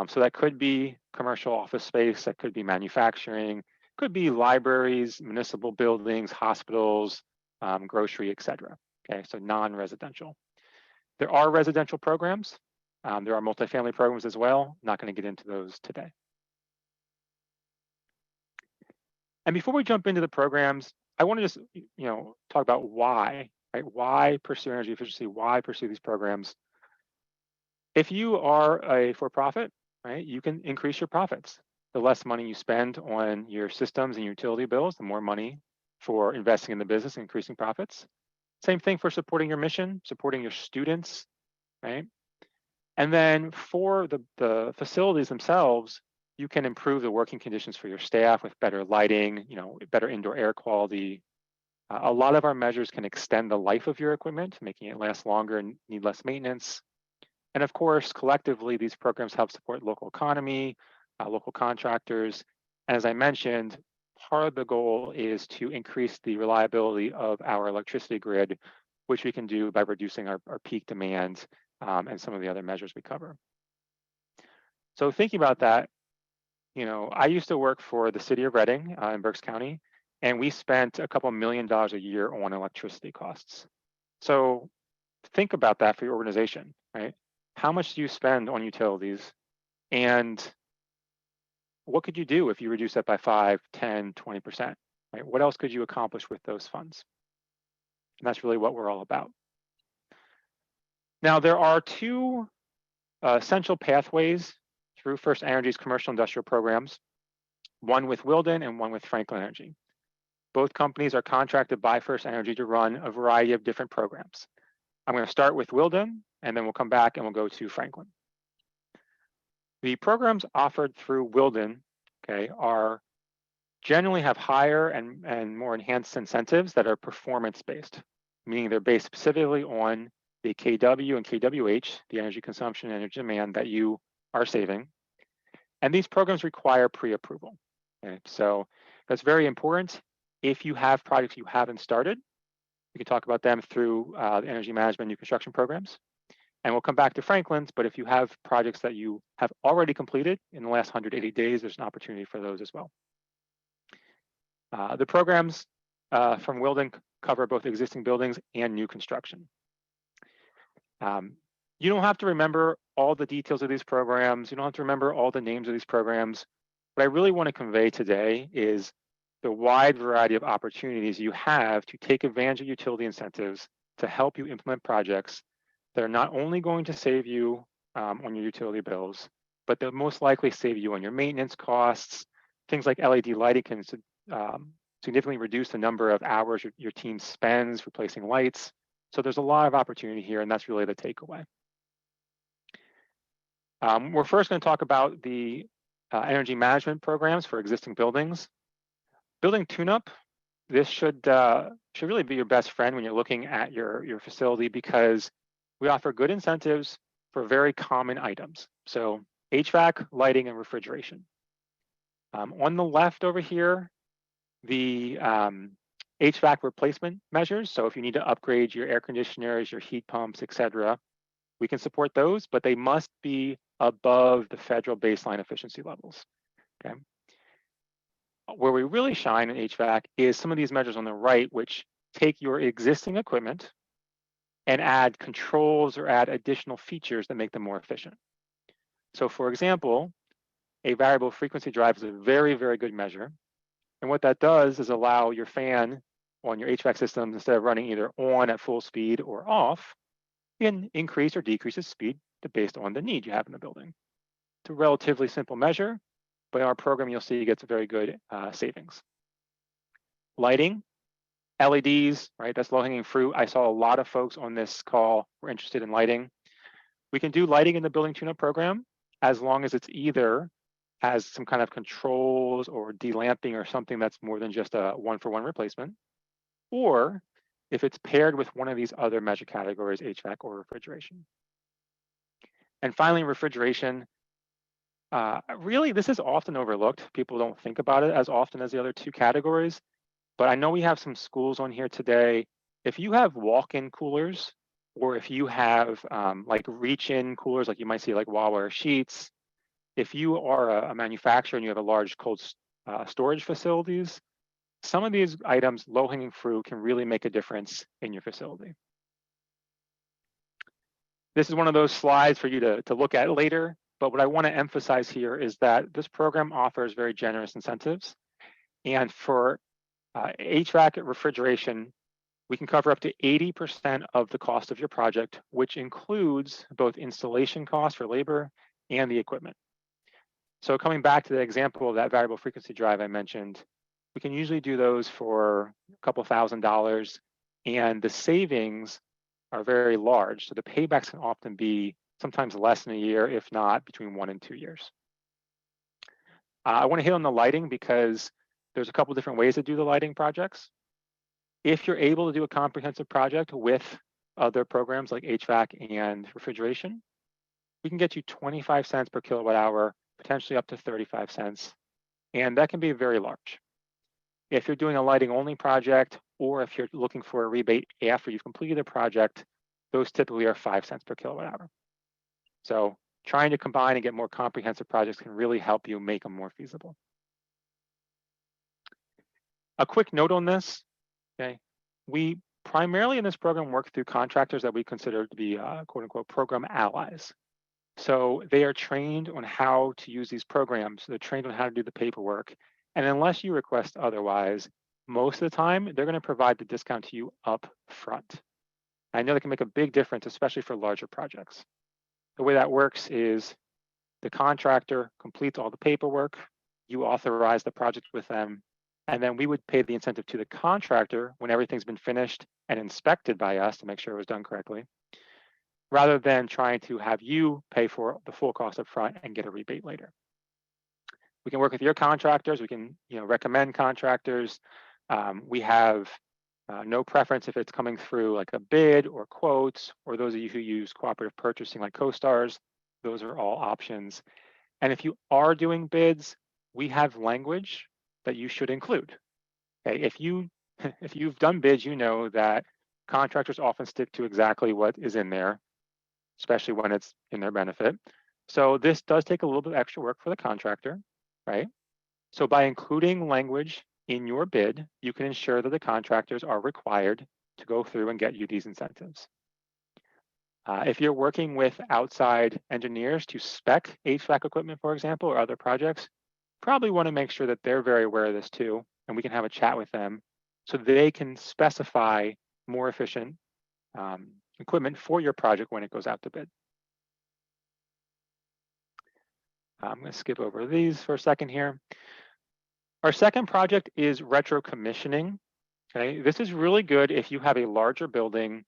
So that could be commercial office space, that could be manufacturing, could be libraries, municipal buildings, hospitals, grocery, etc. Okay, so non-residential. There are residential programs. There are multifamily programs as well. Not going to get into those today. And before we jump into the programs, I want to just talk about why, right? Why pursue energy efficiency? Why pursue these programs? If you are a for-profit, right, you can increase your profits. The less money you spend on your systems and utility bills, the more money for investing in the business, increasing profits. Same thing for supporting your mission, supporting your students, right? And then for the facilities themselves, you can improve the working conditions for your staff with better lighting, better indoor air quality. A lot of our measures can extend the life of your equipment, making it last longer and need less maintenance. And of course, collectively, these programs help support local economy, local contractors. And as I mentioned, part of the goal is to increase the reliability of our electricity grid, which we can do by reducing our peak demand and some of the other measures we cover. So thinking about that, I used to work for the city of Reading in Berks County, and we spent a couple $1 million a year on electricity costs. So think about that for your organization, right? How much do you spend on utilities? And what could you do if you reduce that by 5, 10, 20%, right? What else could you accomplish with those funds? And that's really what we're all about. Now, there are two essential pathways through FirstEnergy's commercial industrial programs, one with Willdan and one with Franklin Energy. Both companies are contracted by FirstEnergy to run a variety of different programs. I'm going to start with Willdan, and then we'll come back and we'll go to Franklin. The programs offered through Willdan, are generally have higher and more enhanced incentives that are performance-based, meaning they're based specifically on the KW and KWH, the energy consumption and energy demand that you are saving. And these programs require pre-approval. So that's very important. If you have projects you haven't started, we can talk about them through the energy management new construction programs. And we'll come back to Franklin's, but if you have projects that you have already completed in the last 180 days, there's an opportunity for those as well. The programs from Willdan cover both existing buildings and new construction. You don't have to remember all the details of these programs. You don't have to remember all the names of these programs. What I really want to convey today is the wide variety of opportunities you have to take advantage of utility incentives to help you implement projects that are not only going to save you on your utility bills, but they'll most likely save you on your maintenance costs. Things like LED lighting can significantly reduce the number of hours your team spends replacing lights. So there's a lot of opportunity here, and that's really the takeaway. We're first going to talk about the energy management programs for existing buildings. Building tune-up, this should really be your best friend when you're looking at your facility, because we offer good incentives for very common items. So HVAC, lighting, and refrigeration. On the left over here, the HVAC replacement measures. So if you need to upgrade your air conditioners, your heat pumps, etc., we can support those, but they must be above the federal baseline efficiency levels. Okay. Where we really shine in HVAC is some of these measures on the right, which take your existing equipment and add controls or add additional features that make them more efficient. So for example, a variable frequency drive is a very, very good measure. And what that does is allow your fan on your HVAC systems, instead of running either on at full speed or off, you can increase or decrease its speed based on the need you have in the building. It's a relatively simple measure, but in our program, you'll see it gets a very good savings. Lighting, LEDs, right? That's low-hanging fruit. I saw a lot of folks on this call were interested in lighting. We can do lighting in the building tune-up program as long as it's either has some kind of controls or delamping or something that's more than just a one-for-one replacement, or if it's paired with one of these other measure categories, HVAC or refrigeration. And finally, refrigeration. Really, this is often overlooked. People don't think about it as often as the other two categories, but I know we have some schools on here today. If you have walk-in coolers, or if you have like reach-in coolers, like you might see like Wawa Sheets, if you are a manufacturer and you have a large cold storage facilities, some of these items, low-hanging fruit, can really make a difference in your facility. This is one of those slides for you to look at later, but what I want to emphasize here is that this program offers very generous incentives. And for HVAC refrigeration, we can cover up to 80% of the cost of your project, which includes both installation costs for labor and the equipment. So coming back to the example of that variable frequency drive I mentioned, we can usually do those for a couple $1,000s, and the savings are very large. So the paybacks can often be sometimes less than a year, if not between 1 and 2 years. I want to hit on the lighting because there's a couple different ways to do the lighting projects. If you're able to do a comprehensive project with other programs like HVAC and refrigeration, we can get you 25 cents per kilowatt hour, potentially up to 35 cents, and that can be very large. If you're doing a lighting only project, or if you're looking for a rebate after you've completed a project, those typically are 5 cents per kilowatt hour. So trying to combine and get more comprehensive projects can really help you make them more feasible. A quick note on this, okay? We primarily in this program work through contractors that we consider to be quote unquote program allies. So they are trained on how to use these programs. They're trained on how to do the paperwork. And unless you request otherwise, most of the time, they're going to provide the discount to you up front. I know that can make a big difference, especially for larger projects. The way that works is the contractor completes all the paperwork, you authorize the project with them, and then we would pay the incentive to the contractor when everything's been finished and inspected by us to make sure it was done correctly, rather than trying to have you pay for the full cost up front and get a rebate later. We can work with your contractors. We can recommend contractors. We have no preference if it's coming through like a bid or quotes, or those of you who use cooperative purchasing like CoStars, those are all options. And if you are doing bids, we have language that you should include. Okay, if you've done bids, you know that contractors often stick to exactly what is in there, especially when it's in their benefit. So this does take a little bit of extra work for the contractor, right? So by including language in your bid, you can ensure that the contractors are required to go through and get you these incentives. If you're working with outside engineers to spec HVAC equipment, for example, or other projects, probably want to make sure that they're very aware of this too, and we can have a chat with them so they can specify more efficient equipment for your project when it goes out to bid. I'm going to skip over these for a second here. Our second project is retro commissioning. Okay, this is really good if you have a larger building,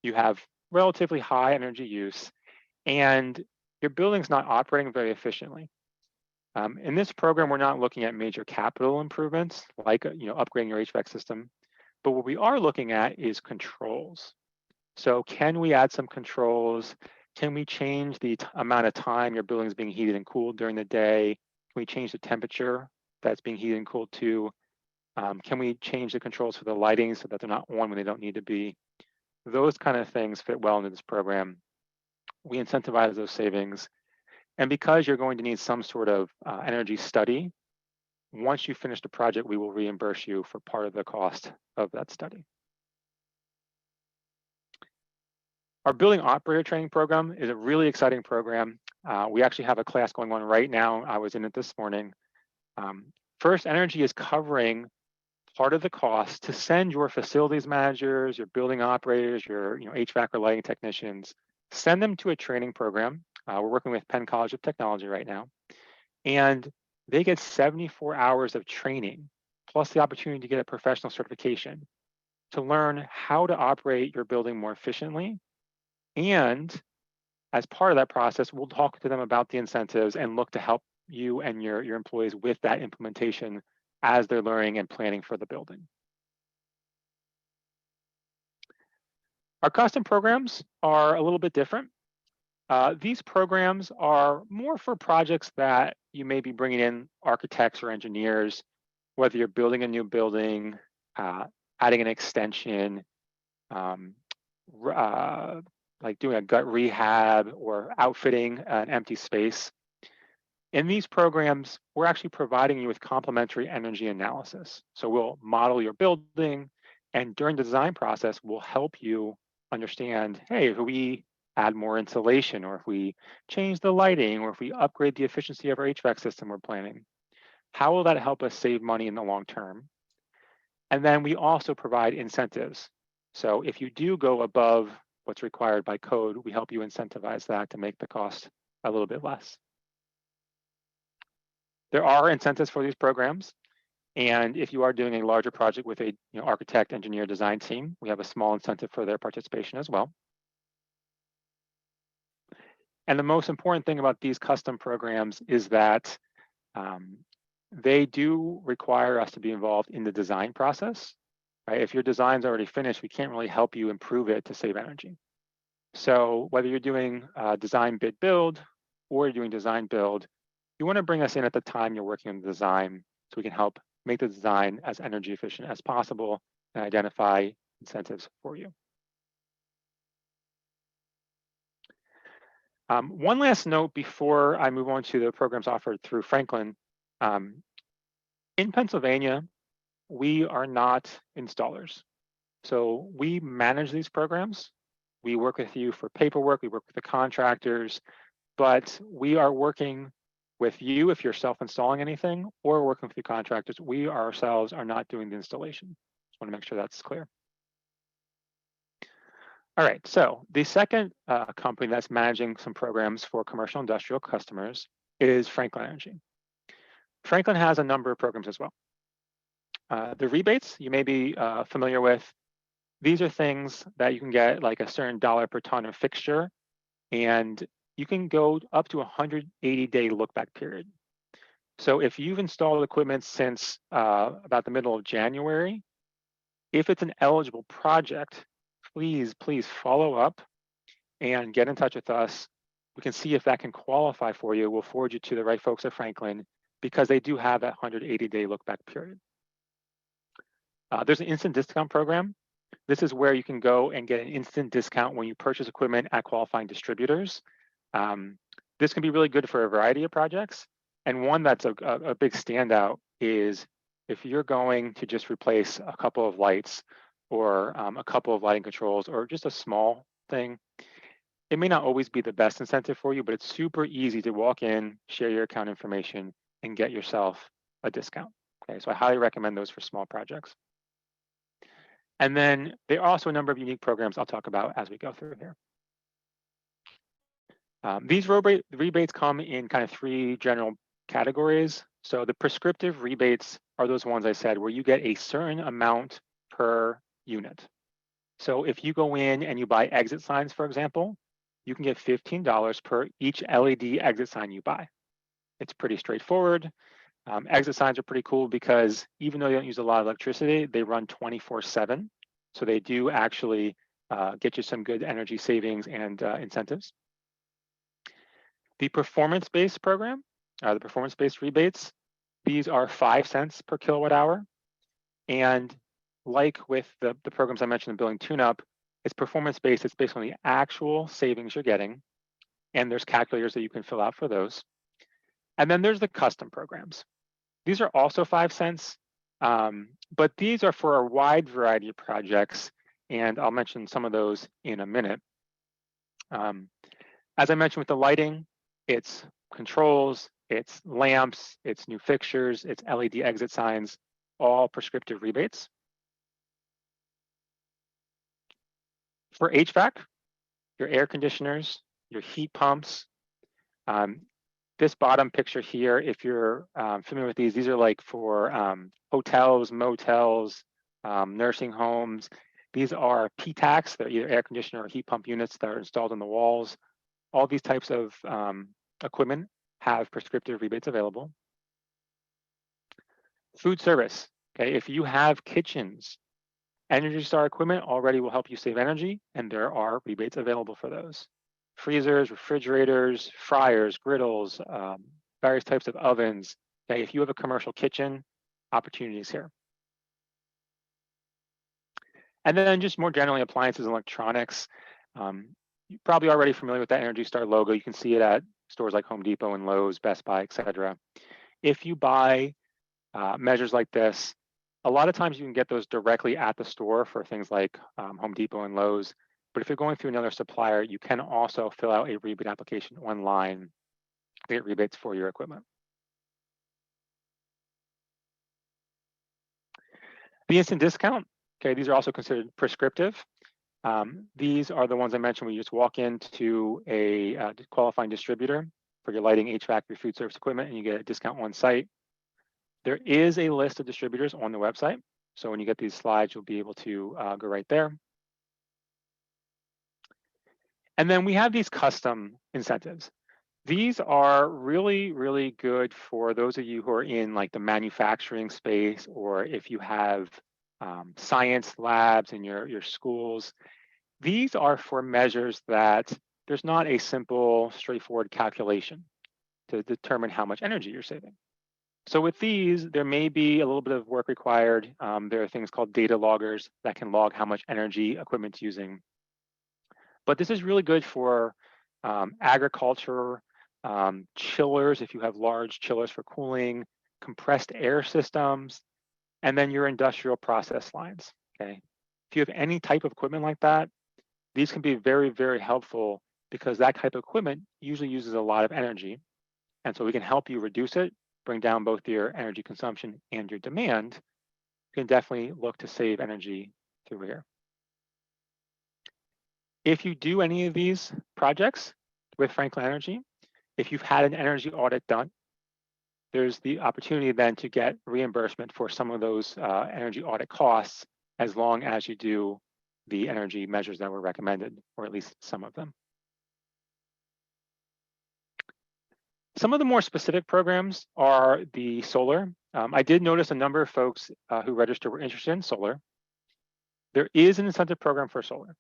you have relatively high energy use, and your building's not operating very efficiently. In this program, we're not looking at major capital improvements like upgrading your HVAC system, but what we are looking at is controls. So can we add some controls? Can we change the amount of time your building is being heated and cooled during the day? Can we change the temperature that's being heated and cooled to? Can we change the controls for the lighting so that they're not on when they don't need to be? Those kind of things fit well into this program. We incentivize those savings. And because you're going to need some sort of energy study, once you finish the project, we will reimburse you for part of the cost of that study. Our building operator training program is a really exciting program. We actually have a class going on right now. I was in it this morning. First Energy is covering part of the cost to send your facilities managers, your building operators, your HVAC or lighting technicians, send them to a training program. We're working with Penn College of Technology right now. And they get 74 hours of training, plus the opportunity to get a professional certification to learn how to operate your building more efficiently. And as part of that process, we'll talk to them about the incentives and look to help you and your employees with that implementation as they're learning and planning for the building. Our custom programs are a little bit different. These programs are more for projects that you may be bringing in architects or engineers, whether you're building a new building, adding an extension, like doing a gut rehab or outfitting an empty space. In these programs, we're actually providing you with complementary energy analysis. So we'll model your building, and during the design process, we'll help you understand, hey, if we add more insulation, or if we change the lighting, or if we upgrade the efficiency of our HVAC system we're planning, how will that help us save money in the long term? And then we also provide incentives. So if you do go above what's required by code, we help you incentivize that to make the cost a little bit less. There are incentives for these programs. And if you are doing a larger project with a architect, engineer, design team, we have a small incentive for their participation as well. And the most important thing about these custom programs is that they do require us to be involved in the design process. Right? If your design's already finished, we can't really help you improve it to save energy. So whether you're doing design bid build or you're doing design build, you want to bring us in at the time you're working on the design so we can help make the design as energy efficient as possible and identify incentives for you. One last note before I move on to the programs offered through Franklin. In Pennsylvania, we are not installers. So we manage these programs. We work with you for paperwork, we work with the contractors, but we are working with you if you're self-installing anything or working with the contractors. We ourselves are not doing the installation. Just want to make sure that's clear. All right, so the second company that's managing some programs for commercial industrial customers is Franklin Energy. Franklin has a number of programs as well. The rebates you may be familiar with. These are things that you can get like a certain dollar per ton of fixture, and you can go up to 180-day look-back period. So if you've installed equipment since about the middle of January, if it's an eligible project, please follow up and get in touch with us. We can see if that can qualify for you. We'll forward you to the right folks at Franklin because they do have that 180-day look-back period. There's an instant discount program. This is where you can go and get an instant discount when you purchase equipment at qualifying distributors. This can be really good for a variety of projects. And one that's a big standout is if you're going to just replace a couple of lights or a couple of lighting controls or just a small thing, it may not always be the best incentive for you, but it's super easy to walk in, share your account information, and get yourself a discount. Okay, so I highly recommend those for small projects. And then there are also a number of unique programs I'll talk about as we go through here. These rebates come in kind of three general categories. So the prescriptive rebates are those ones I said where you get a certain amount per unit. So if you go in and you buy exit signs, for example, you can get $15 per each LED exit sign you buy. It's pretty straightforward. Exit signs are pretty cool because even though they don't use a lot of electricity, they run 24/7. So they do actually get you some good energy savings and incentives. The performance-based program, the performance-based rebates, these are 5 cents per kilowatt hour. And like with the programs I mentioned in Building Tune-Up, it's performance-based. It's based on the actual savings you're getting. And there's calculators that you can fill out for those. And then there's the custom programs. These are also 5 cents, but these are for a wide variety of projects, and I'll mention some of those in a minute. As I mentioned with the lighting, it's controls, it's lamps, it's new fixtures, it's LED exit signs, all prescriptive rebates. For HVAC, your air conditioners, your heat pumps, this bottom picture here, if you're familiar with these are like for hotels, motels, nursing homes. These are PTACs, they're either air conditioner or heat pump units that are installed on the walls. All these types of equipment have prescriptive rebates available. Food service, okay, if you have kitchens, Energy Star equipment already will help you save energy, and there are rebates available for those. Freezers, refrigerators, fryers, griddles, various types of ovens. Okay, if you have a commercial kitchen, opportunities here. And then just more generally, appliances and electronics. You're probably already familiar with that Energy Star logo. You can see it at stores like Home Depot and Lowe's, Best Buy, etc. If you buy measures like this, a lot of times you can get those directly at the store for things like Home Depot and Lowe's. But if you're going through another supplier, you can also fill out a rebate application online to get rebates for your equipment. The instant discount, okay, these are also considered prescriptive. These are the ones I mentioned where you just walk into a qualifying distributor for your lighting, HVAC, your food service equipment, and you get a discount on site. There is a list of distributors on the website. So when you get these slides, you'll be able to go right there. And then we have these custom incentives. These are really, really good for those of you who are in like the manufacturing space, or if you have science labs in your schools. These are for measures that there's not a simple, straightforward calculation to determine how much energy you're saving. So with these, there may be a little bit of work required. There are things called data loggers that can log how much energy equipment's using. But this is really good for agriculture, chillers, if you have large chillers for cooling, compressed air systems, and then your industrial process lines, okay? If you have any type of equipment like that, these can be very, very helpful because that type of equipment usually uses a lot of energy. And so we can help you reduce it, bring down both your energy consumption and your demand. You can definitely look to save energy through here. If you do any of these projects with Franklin Energy, if you've had an energy audit done, there's the opportunity then to get reimbursement for some of those energy audit costs as long as you do the energy measures that were recommended, or at least some of them. Some of the more specific programs are the solar. I did notice a number of folks who registered were interested in solar. There is an incentive program for solar.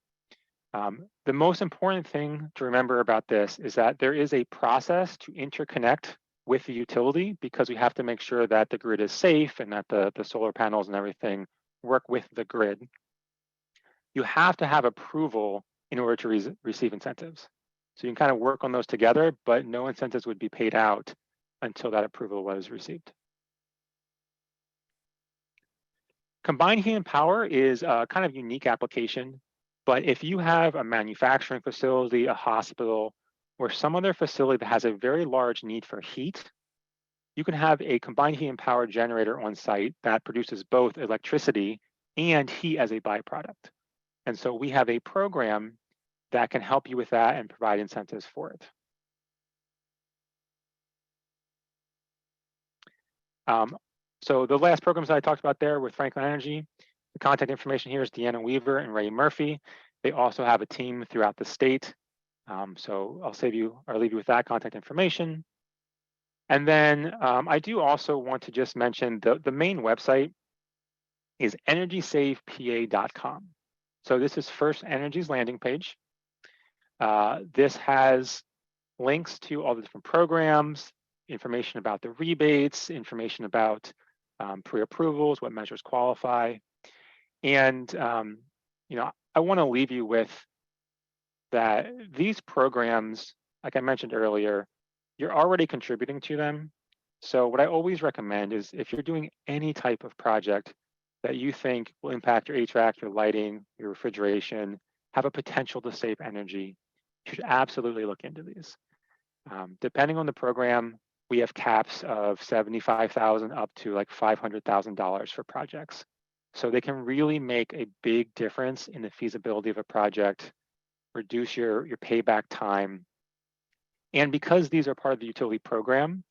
The most important thing to remember about this is that there is a process to interconnect with the utility because we have to make sure that the grid is safe and that the solar panels and everything work with the grid. You have to have approval in order to receive incentives. So you can kind of work on those together, but no incentives would be paid out until that approval was received. Combined heat and power is a kind of unique application, but if you have a manufacturing facility, a hospital, or some other facility that has a very large need for heat, you can have a combined heat and power generator on site that produces both electricity and heat as a byproduct. And so we have a program that can help you with that and provide incentives for it. So the last programs that I talked about there with Franklin Energy, the contact information here is Deanna Weaver and Ray Murphy. They also have a team throughout the state. So I'll leave you with that contact information. And then I do also want to just mention the main website is energysavepa.com. So this is First Energy's landing page. This has links to all the different programs, information about the rebates, information about pre-approvals, what measures qualify. And I want to leave you with that these programs, like I mentioned earlier, you're already contributing to them. So what I always recommend is if you're doing any type of project that you think will impact your HVAC, your lighting, your refrigeration, have a potential to save energy, you should absolutely look into these. Depending on the program, we have caps of $75,000 up to like $500,000 for projects. So they can really make a big difference in the feasibility of a project, reduce your payback time. And because these are part of the utility program,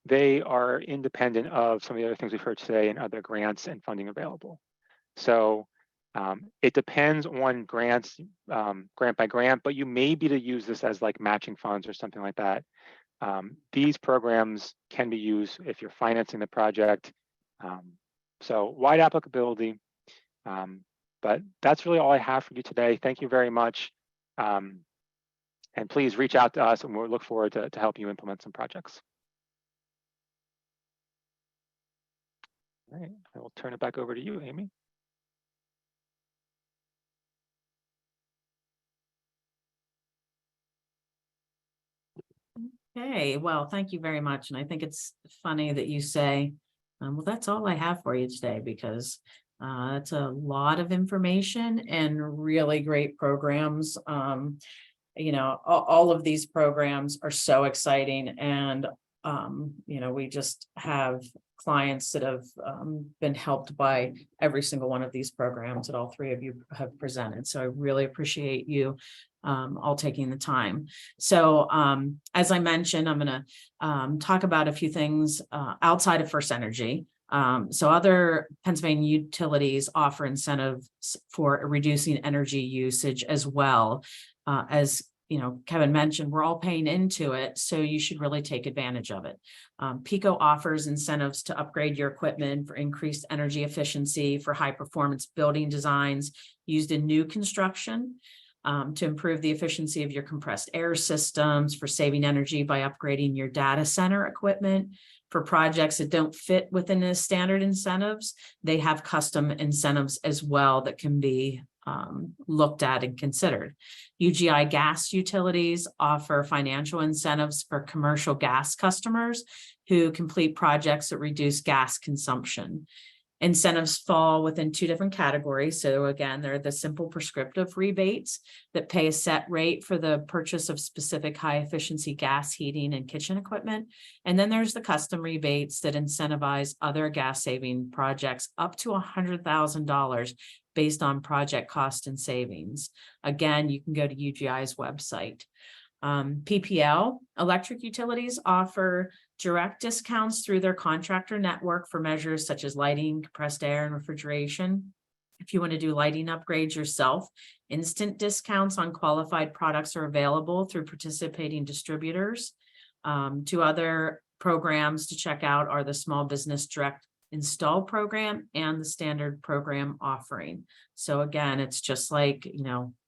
they are independent of some of the other things we've heard today and other grants and funding available. So it depends on grants, grant by grant, but you may be to use this as like matching funds or something like that. These programs can be used if you're financing the project. So wide applicability, but that's really all I have for you today. Thank you very much. And please reach out to us and we'll look forward to help you implement some projects. All right, I will turn it back over to you, Amy. Okay, well, thank you very much. And I think it's funny that you say, well, that's all I have for you today, because it's a lot of information and really great programs. All of these programs are so exciting, and we just have clients that have been helped by every single one of these programs that all three of you have presented. So I really appreciate you all taking the time. So as I mentioned, I'm going to talk about a few things outside of First Energy. So other Pennsylvania utilities offer incentives for reducing energy usage as well. As Kevin mentioned, we're all paying into it, so you should really take advantage of it. PECO offers incentives to upgrade your equipment for increased energy efficiency, for high performance building designs used in new construction, to improve the efficiency of your compressed air systems, for saving energy by upgrading your data center equipment, For projects that don't fit within the standard incentives, they have custom incentives as well that can be looked at and considered. UGI gas utilities offer financial incentives for commercial gas customers who complete projects that reduce gas consumption. Incentives fall within two different categories. So again, they're the simple prescriptive rebates that pay a set rate for the purchase of specific high efficiency gas heating and kitchen equipment. And then there's the custom rebates that incentivize other gas saving projects up to $100,000 based on project cost and savings. Again, you can go to UGI's website. PPL, electric utilities offer direct discounts through their contractor network for measures such as lighting, compressed air, and refrigeration. If you want to do lighting upgrades yourself, instant discounts on qualified products are available through participating distributors. Two other programs to check out are the Small Business Direct Install program and the standard program offering. So again, it's just like,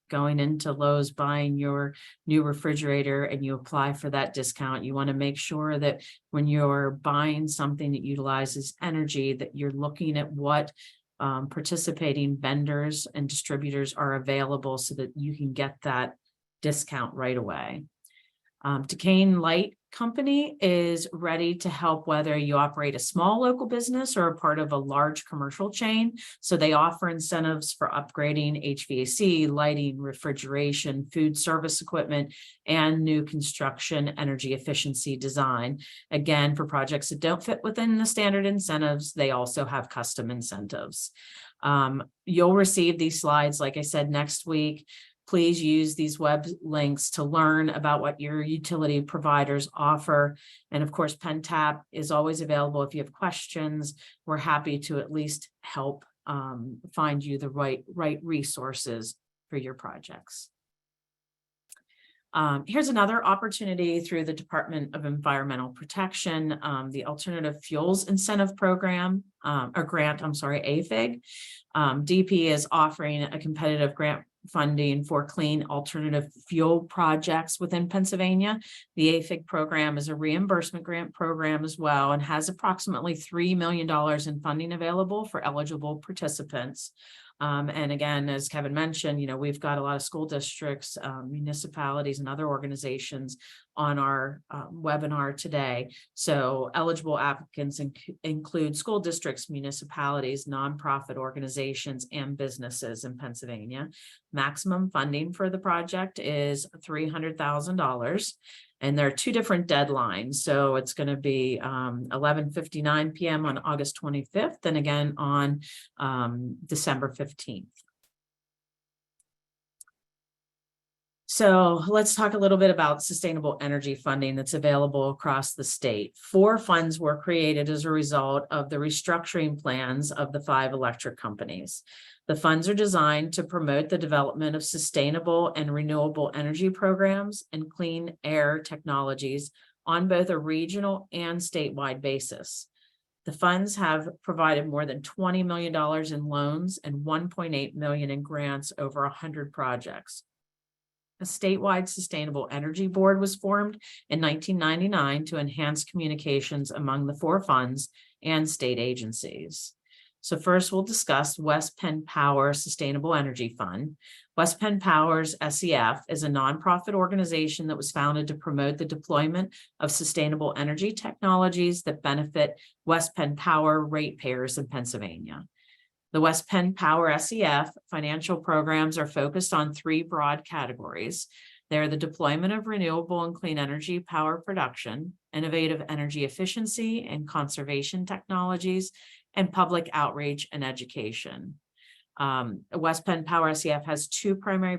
going into Lowe's, buying your new refrigerator, and you apply for that discount. You want to make sure that when you're buying something that utilizes energy, that you're looking at what participating vendors and distributors are available so that you can get that discount right away. Duquesne Light Company is ready to help whether you operate a small local business or a part of a large commercial chain. So they offer incentives for upgrading HVAC, lighting, refrigeration, food service equipment, and new construction energy efficiency design. Again, for projects that don't fit within the standard incentives, they also have custom incentives. You'll receive these slides, like I said, next week. Please use these web links to learn about what your utility providers offer. And of course, PennTap is always available if you have questions. We're happy to at least help find you the right resources for your projects. Here's another opportunity through the Department of Environmental Protection, the Alternative Fuels Incentive Program, or grant, AFIG. DP is offering a competitive grant funding for clean alternative fuel projects within Pennsylvania. The AFIG program is a reimbursement grant program as well and has approximately $3 million in funding available for eligible participants. And again, as Kevin mentioned, we've got a lot of school districts, municipalities, and other organizations on our webinar today. So eligible applicants include school districts, municipalities, nonprofit organizations, and businesses in Pennsylvania. Maximum funding for the project is $300,000. And there are two different deadlines. So it's going to be 11:59 p.m. on August 25th and again on December 15th. So let's talk a little bit about sustainable energy funding that's available across the state. 4 funds were created as a result of the restructuring plans of the 5 electric companies. The funds are designed to promote the development of sustainable and renewable energy programs and clean air technologies on both a regional and statewide basis. The funds have provided more than $20 million in loans and $1.8 million in grants over 100 projects. A statewide sustainable energy board was formed in 1999 to enhance communications among the 4 funds and state agencies. So first we'll discuss West Penn Power Sustainable Energy Fund. West Penn Power's SEF is a nonprofit organization that was founded to promote the deployment of sustainable energy technologies that benefit West Penn Power ratepayers in Pennsylvania. The West Penn Power SEF financial programs are focused on 3 broad categories. They're the deployment of renewable and clean energy power production, innovative energy efficiency and conservation technologies, and public outreach and education. West Penn Power SEF has 2 primary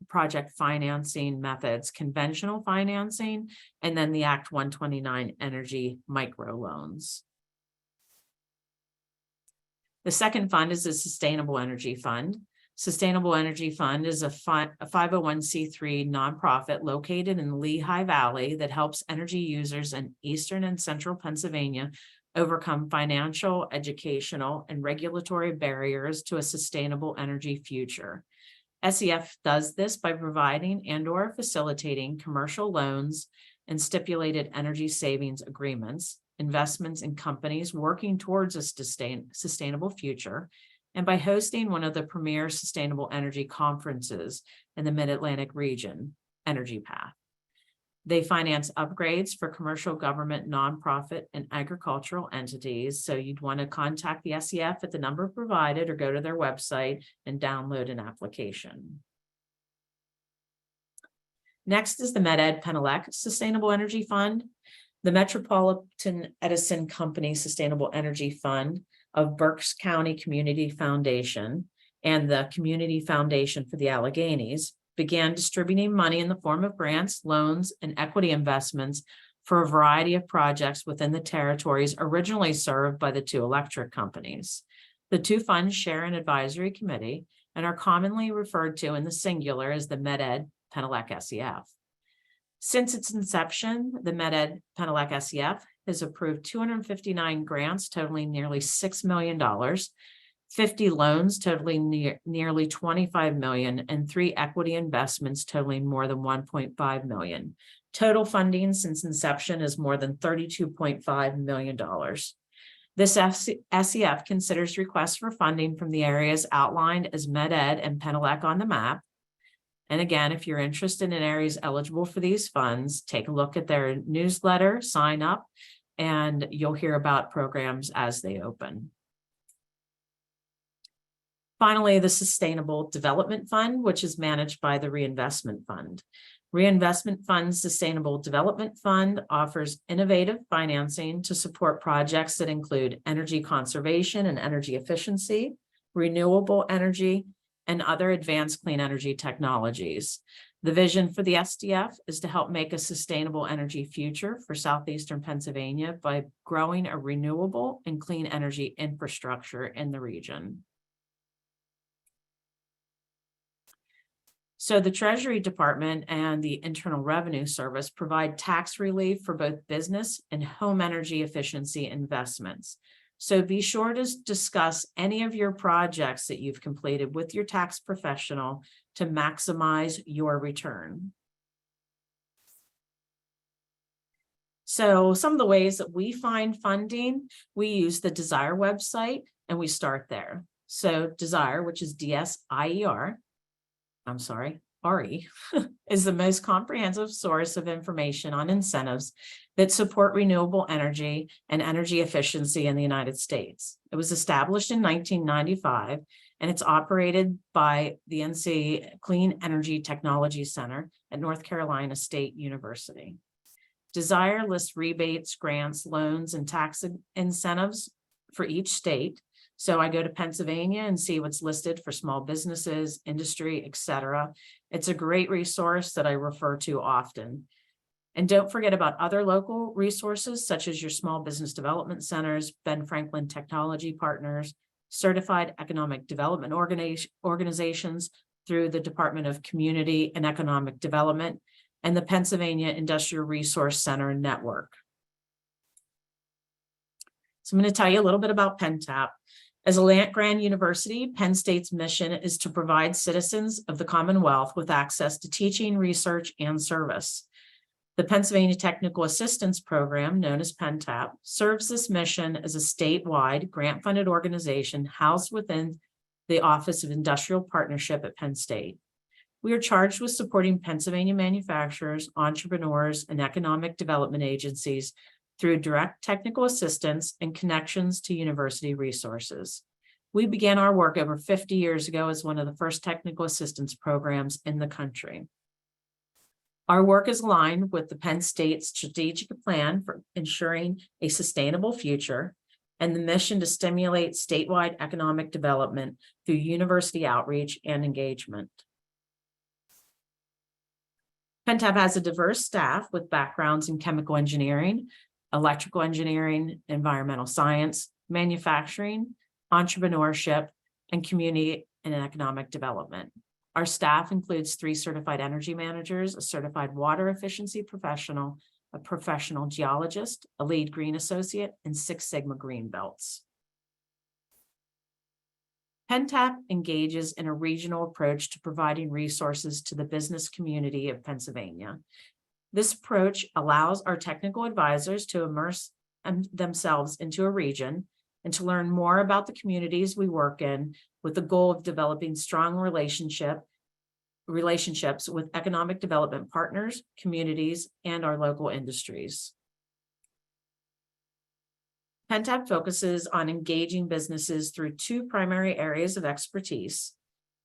project financing methods: conventional financing and then the Act 129 energy microloans. The second fund is the Sustainable Energy Fund. Sustainable Energy Fund is a 501c3 nonprofit located in the Lehigh Valley that helps energy users in eastern and central Pennsylvania overcome financial, educational, and regulatory barriers to a sustainable energy future. SEF does this by providing and/or facilitating commercial loans and stipulated energy savings agreements, investments in companies working towards a sustainable future, and by hosting one of the premier sustainable energy conferences in the Mid-Atlantic region, Energy Path. They finance upgrades for commercial, government, nonprofit, and agricultural entities. So you'd want to contact the SEF at the number provided or go to their website and download an application. Next is the MedEd Penelec Sustainable Energy Fund. The Metropolitan Edison Company Sustainable Energy Fund of Berks County Community Foundation and the Community Foundation for the Alleghenies began distributing money in the form of grants, loans, and equity investments for a variety of projects within the territories originally served by the two electric companies. The two funds share an advisory committee and are commonly referred to in the singular as the MedEd Penelec SEF. Since its inception, the MedEd Penelec SEF has approved 259 grants totaling nearly $6 million, 50 loans totaling nearly 25 million, and 3 equity investments totaling more than 1.5 million. Total funding since inception is more than $32.5 million. This SEF considers requests for funding from the areas outlined as MedEd and Penelec on the map. And again, if you're interested in areas eligible for these funds, take a look at their newsletter, sign up, and you'll hear about programs as they open. Finally, the Sustainable Development Fund, which is managed by the Reinvestment Fund. Reinvestment Fund's Sustainable Development Fund offers innovative financing to support projects that include energy conservation and energy efficiency, renewable energy, and other advanced clean energy technologies. The vision for the SDF is to help make a sustainable energy future for southeastern Pennsylvania by growing a renewable and clean energy infrastructure in the region. So the Treasury Department and the Internal Revenue Service provide tax relief for both business and home energy efficiency investments. So be sure to discuss any of your projects that you've completed with your tax professional to maximize your return. So some of the ways that we find funding, we use the Desire website and we start there. So Desire, which is DSIER, RE, is the most comprehensive source of information on incentives that support renewable energy and energy efficiency in the United States. It was established in 1995, and it's operated by the NC Clean Energy Technology Center at North Carolina State University. Desire lists rebates, grants, loans, and tax incentives for each state. So I go to Pennsylvania and see what's listed for small businesses, industry, etc. It's a great resource that I refer to often. And don't forget about other local resources, such as your small business development centers, Ben Franklin Technology Partners, certified economic development organizations through the Department of Community and Economic Development, and the Pennsylvania Industrial Resource Center Network. So I'm going to tell you a little bit about PennTap. As a land-grant university, Penn State's mission is to provide citizens of the Commonwealth with access to teaching, research, and service. The Pennsylvania Technical Assistance Program, known as PennTap, serves this mission as a statewide grant-funded organization housed within the Office of Industrial Partnership at Penn State. We are charged with supporting Pennsylvania manufacturers, entrepreneurs, and economic development agencies through direct technical assistance and connections to university resources. We began our work over 50 years ago as one of the first technical assistance programs in the country. Our work is aligned with the Penn State strategic plan for ensuring a sustainable future and the mission to stimulate statewide economic development through university outreach and engagement. PennTap has a diverse staff with backgrounds in chemical engineering, electrical engineering, environmental science, manufacturing, entrepreneurship, and community and economic development. Our staff includes 3 certified energy managers, a certified water efficiency professional, a professional geologist, a lead green associate, and 6 Sigma green belts. PennTap engages in a regional approach to providing resources to the business community of Pennsylvania. This approach allows our technical advisors to immerse themselves into a region and to learn more about the communities we work in with the goal of developing strong relationships with economic development partners, communities, and our local industries. PennTap focuses on engaging businesses through two primary areas of expertise: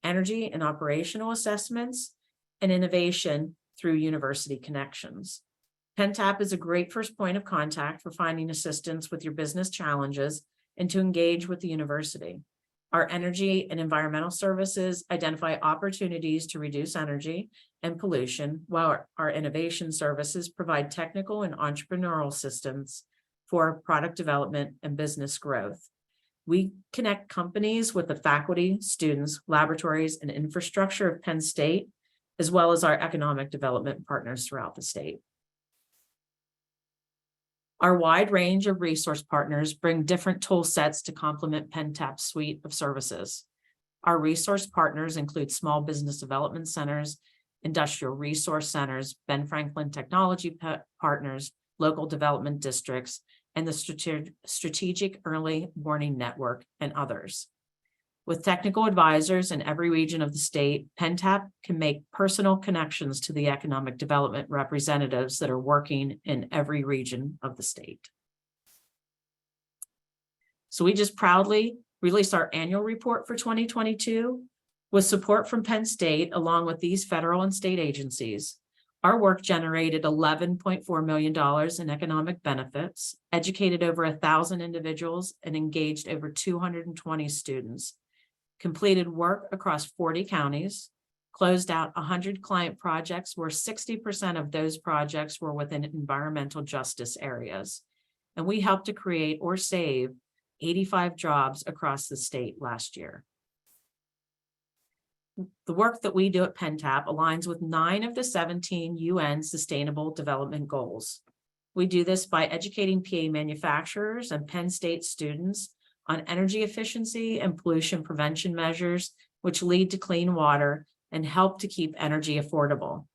energy and operational assessments, and innovation through university connections. PennTap is a great first point of contact for finding assistance with your business challenges and to engage with the university. Our energy and environmental services identify opportunities to reduce energy and pollution, while our innovation services provide technical and entrepreneurial systems for product development and business growth. We connect companies with the faculty, students, laboratories, and infrastructure of Penn State, as well as our economic development partners throughout the state. Our wide range of resource partners bring different tool sets to complement PennTap's suite of services. Our resource partners include small business development centers, industrial resource centers, Ben Franklin Technology Partners, local development districts, and the Strategic Early Warning Network, and others. With technical advisors in every region of the state, PennTap can make personal connections to the economic development representatives that are working in every region of the state. So we just proudly released our annual report for 2022 with support from Penn State, along with these federal and state agencies. Our work generated $11.4 million in economic benefits, educated over 1,000 individuals, and engaged over 220 students, completed work across 40 counties, closed out 100 client projects where 60% of those projects were within environmental justice areas. And we helped to create or save 85 jobs across the state last year. The work that we do at PennTap aligns with 9 of the 17 UN Sustainable Development Goals. We do this by educating PA manufacturers and Penn State students on energy efficiency and pollution prevention measures, which lead to clean water and help to keep energy affordable.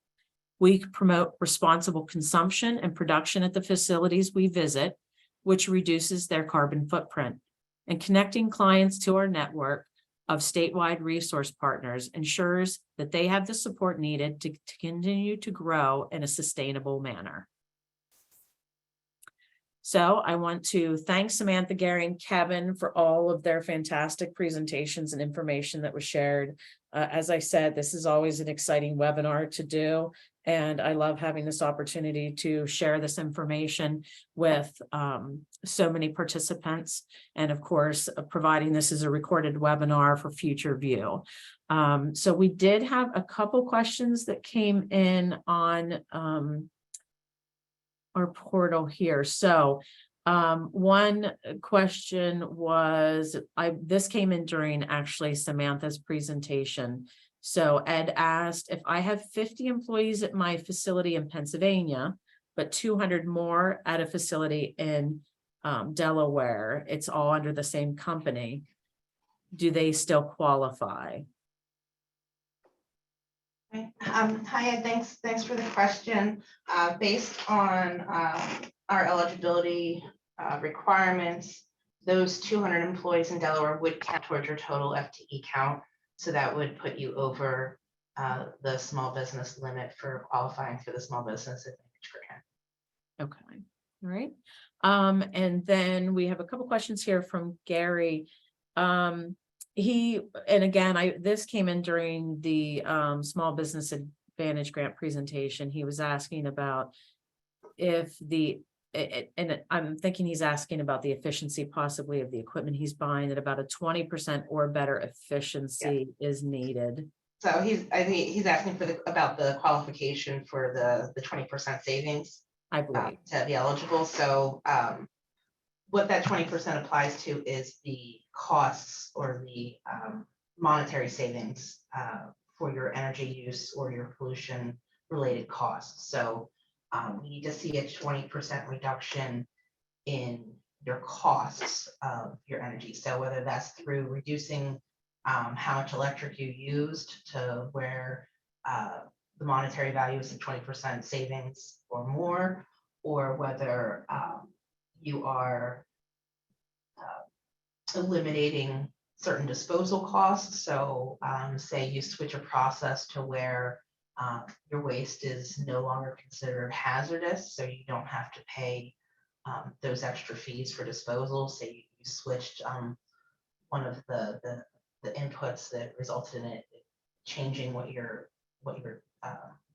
We promote responsible consumption and production at the facilities we visit, which reduces their carbon footprint. And connecting clients to our network of statewide resource partners ensures that they have the support needed to continue to grow in a sustainable manner. So I want to thank Samantha, Gary, and Kevin for all of their fantastic presentations and information that was shared. As I said, this is always an exciting webinar to do, and I love having this opportunity to share this information with so many participants, and of course, providing this as a recorded webinar for future view. So we did have a couple questions that came in on our portal here. So one question was, this came in during actually Samantha's presentation. So Ed asked, if I have 50 employees at my facility in Pennsylvania, but 200 more at a facility in Delaware, it's all under the same company, do they still qualify? Hi, Ed, thanks for the question. Based on our eligibility requirements, those 200 employees in Delaware would count towards your total FTE count. So that would put you over the small business limit for qualifying for the small business advantage grant. Okay, all right. And then we have a couple questions here from Gary. This came in during the Small Business Advantage Grant presentation. He was asking about if I'm thinking he's asking about the efficiency possibly of the equipment he's buying, that about a 20% or better efficiency is needed. So I think he's asking about the qualification for the 20% savings, I believe, to be eligible. So what that 20% applies to is the costs or the monetary savings for your energy use or your pollution related costs. So we need to see a 20% reduction in your costs of your energy. So whether that's through reducing how much electric you used to where the monetary value is a 20% savings or more, or whether you are eliminating certain disposal costs. So say you switch a process to where your waste is no longer considered hazardous, so you don't have to pay those extra fees for disposal. Say you switched one of the inputs that resulted in it changing what your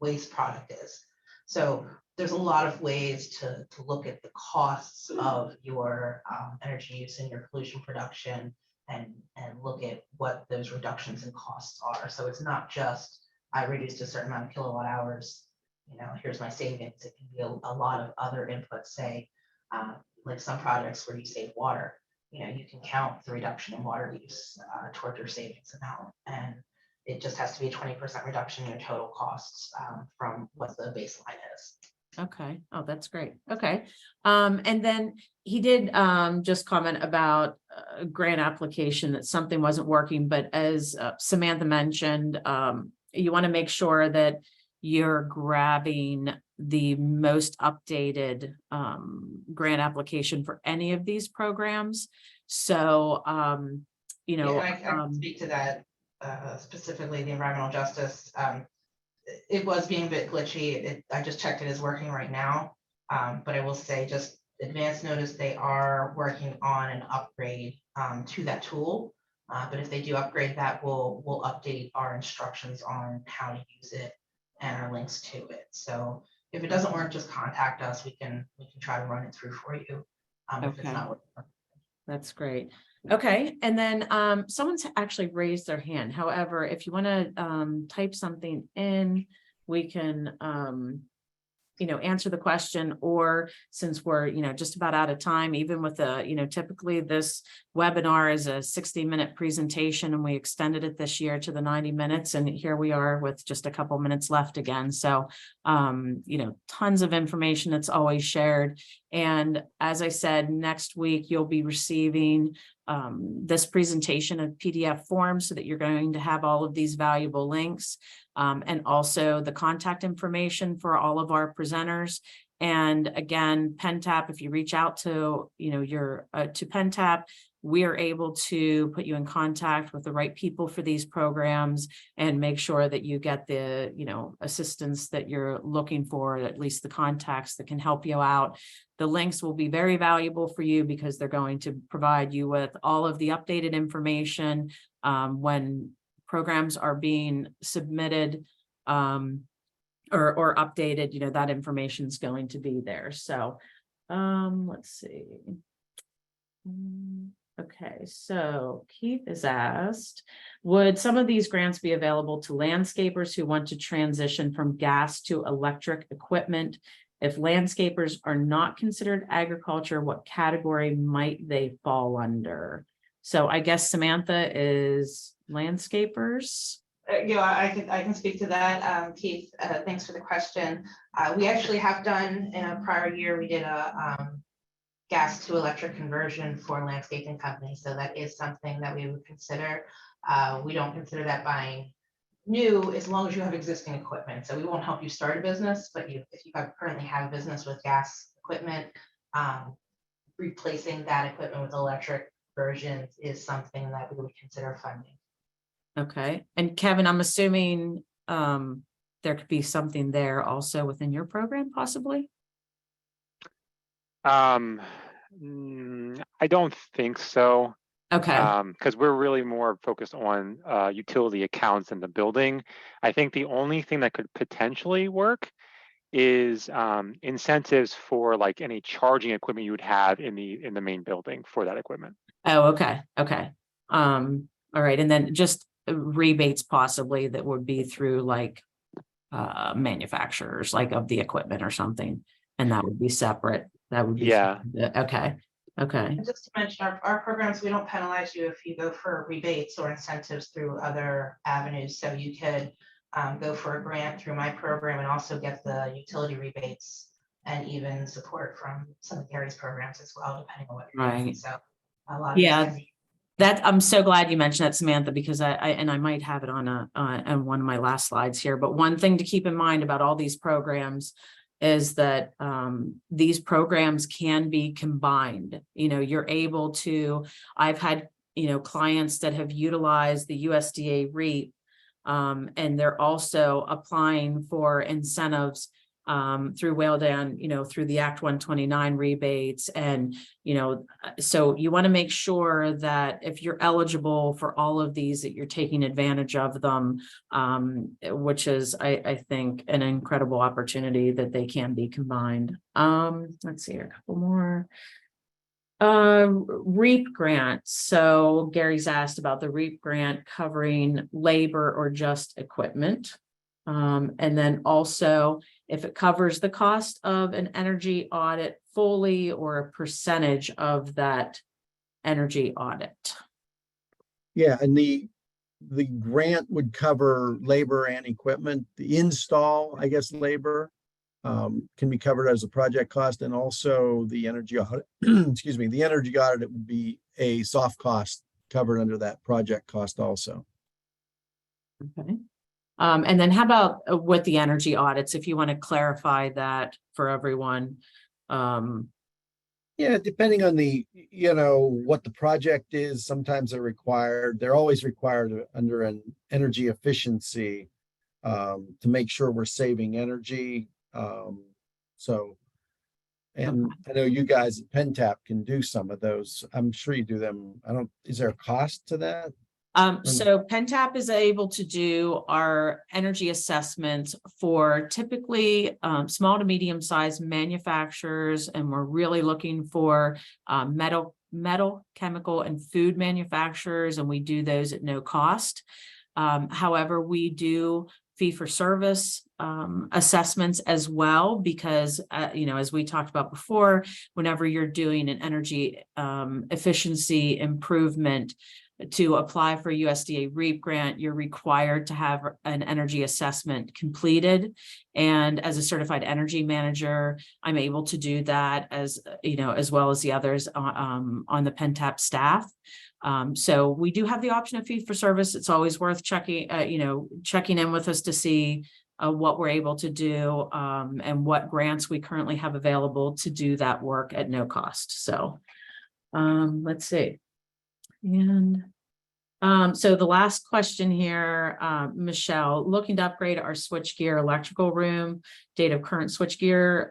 waste product is. So there's a lot of ways to look at the costs of your energy use and your pollution production, and look at what those reductions in costs are. So it's not just I reduced a certain amount of kilowatt hours, here's my savings. It can be a lot of other inputs, say like some projects where you save water. You can count the reduction in water use toward your savings amount, and it just has to be a 20% reduction in your total costs from what the baseline is. Okay. Oh, that's great. Okay. And then he did just comment about a grant application that something wasn't working, but as Samantha mentioned, you want to make sure that you're grabbing the most updated grant application for any of these programs. So, Yeah, I can speak to that specifically, the environmental justice. It was being a bit glitchy. I just checked it is working right now. But I will say, just advance notice, they are working on an upgrade to that tool. But if they do upgrade that, we'll update our instructions on how to use it and our links to it. So if it doesn't work, just contact us. We can try to run it through for you. If it's not working. That's great. Okay. And then someone's actually raised their hand. However, if you want to type something in, we can answer the question, or since we're just about out of time, even with typically this webinar is a 60-minute presentation, and we extended it this year to the 90 minutes, and here we are with just a couple minutes left again. So tons of information that's always shared. And as I said, next week you'll be receiving this presentation of PDF form, so that you're going to have all of these valuable links, and also the contact information for all of our presenters. And again, PennTap, if you reach out to to PennTap, we are able to put you in contact with the right people for these programs and make sure that you get the assistance that you're looking for, at least the contacts that can help you out. The links will be very valuable for you because they're going to provide you with all of the updated information when programs are being submitted or updated. That information is going to be there. So let's see. Okay, so Keith is asked, would some of these grants be available to landscapers who want to transition from gas to electric equipment? If landscapers are not considered agriculture, what category might they fall under? So I guess Samantha is landscapers. I can speak to that, Keith. Thanks for the question. We actually have done in a prior year, we did a gas to electric conversion for landscaping companies. So that is something that we would consider. We don't consider that buying new as long as you have existing equipment. So we won't help you start a business, but if you currently have a business with gas equipment, replacing that equipment with electric versions is something that we would consider funding. Okay. And Kevin, I'm assuming there could be something there also within your program, possibly? I don't think so. Okay. Because we're really more focused on utility accounts in the building. I think the only thing that could potentially work is incentives for like any charging equipment you would have in the main building for that equipment. Oh, okay. Okay. All right. And then just rebates possibly that would be through like manufacturers, like of the equipment or something, and that would be separate. That would be okay. Okay. And just to mention, our programs, we don't penalize you if you go for rebates or incentives through other avenues. So you could go for a grant through my program and also get the utility rebates and even support from some of Gary's programs as well, depending on what you're doing. So a lot of that I'm so glad you mentioned that, Samantha, because I might have it on one of my last slides here. But one thing to keep in mind about all these programs, is that these programs can be combined. You know, you're able to, I've had, you know, clients that have utilized the USDA REAP, and they're also applying for incentives through Whaledan, you know, through the Act 129 rebates. And, you know, so you want to make sure that if you're eligible for all of these, that you're taking advantage of them, which is, I think, an incredible opportunity that they can be combined. Let's see here, a couple more. REAP grant. So Gary's asked about the REAP grant covering labor or just equipment. And then also if it covers the cost of an energy audit fully or a percentage of that energy audit. Yeah, and the grant would cover labor and equipment. The install, I guess, labor can be covered as a project cost, and also the energy audit, excuse me, the energy audit would be a soft cost covered under that project cost also. Okay. And then how about with the energy audits, if you want to clarify that for everyone? Yeah, depending on the, you know, what the project is, sometimes they're always required under an energy efficiency to make sure we're saving energy. And I know you guys at PennTap can do some of those. I'm sure you do them. Is there a cost to that? So PennTap is able to do our energy assessments for typically small to medium sized manufacturers, and we're really looking for metal, chemical, and food manufacturers, and we do those at no cost. However, we do fee for service assessments as well, because you know, as we talked about before, whenever you're doing an energy efficiency improvement, to apply for USDA REAP grant, you're required to have an energy assessment completed. And as a certified energy manager, I'm able to do that, as you know, as well as the others on the PennTap staff. So we do have the option of fee for service. It's always worth checking, you know, checking in with us to see what we're able to do and what grants we currently have available to do that work at no cost. So let's see. And so the last question here, Michelle, looking to upgrade our switchgear electrical room. Date of current switchgear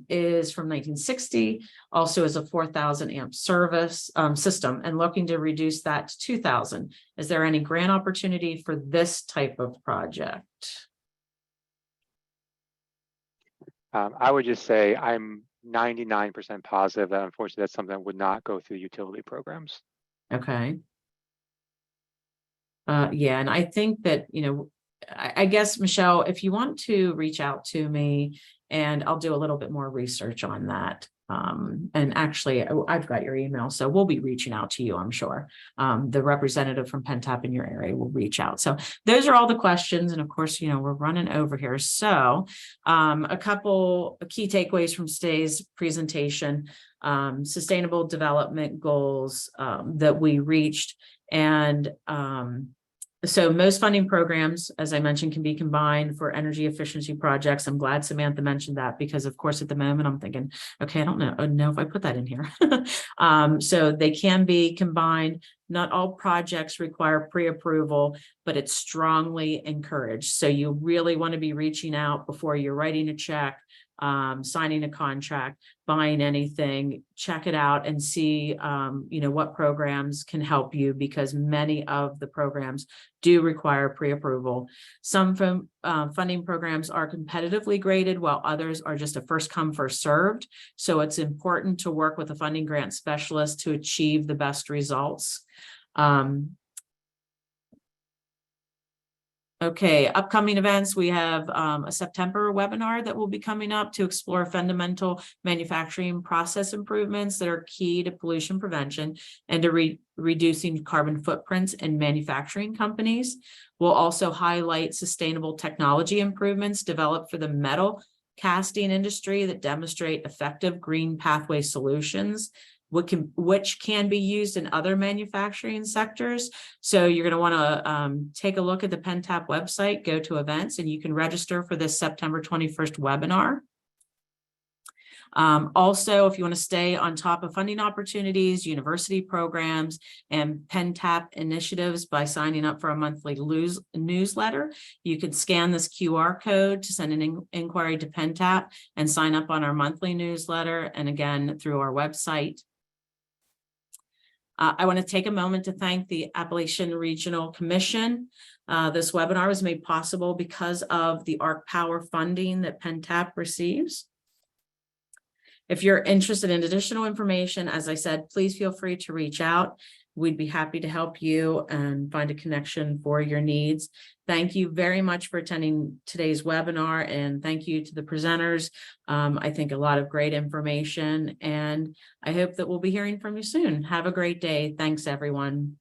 is from 1960. Also is a 4,000 amp service system, and looking to reduce that to 2,000. Is there any grant opportunity for this type of project? I would just say I'm 99% positive that unfortunately that's something that would not go through utility programs. Okay. Yeah, and I think that, you know, I guess, Michelle, if you want to reach out to me, and I'll do a little bit more research on that. And actually, I've got your email, so we'll be reaching out to you, I'm sure. The representative from PennTap in your area will reach out. So those are all the questions. And of course, you know, we're running over here. So a couple of key takeaways from today's presentation, sustainable development goals that we reached. And so most funding programs, as I mentioned, can be combined for energy efficiency projects. I'm glad Samantha mentioned that, because of course, at the moment I'm thinking, okay, I don't know if I put that in here. So they can be combined. Not all projects require pre-approval, but it's strongly encouraged. So you really want to be reaching out before you're writing a check, signing a contract, buying anything. Check it out and see, you know, what programs can help you, because many of the programs do require pre-approval. Some funding programs are competitively graded, while others are just a first come, first served. So it's important to work with a funding grant specialist to achieve the best results. Okay, upcoming events. We have a September webinar that will be coming up to explore fundamental manufacturing process improvements that are key to pollution prevention and to reducing carbon footprints in manufacturing companies. We'll also highlight sustainable technology improvements developed for the metal casting industry that demonstrate effective green pathway solutions, which can be used in other manufacturing sectors. So you're going to want to take a look at the PennTap website, go to events, and you can register for this September 21st webinar. Also, if you want to stay on top of funding opportunities, university programs, and PennTap initiatives by signing up for a monthly newsletter, you could scan this QR code to send an inquiry to PennTap and sign up on our monthly newsletter, and again, through our website. I want to take a moment to thank the Appalachian Regional Commission. This webinar was made possible because of the ARC Power funding that PennTap receives. If you're interested in additional information, as I said, please feel free to reach out. We'd be happy to help you and find a connection for your needs. Thank you very much for attending today's webinar, and thank you to the presenters. I think a lot of great information, and I hope that we'll be hearing from you soon. Have a great day. Thanks, everyone.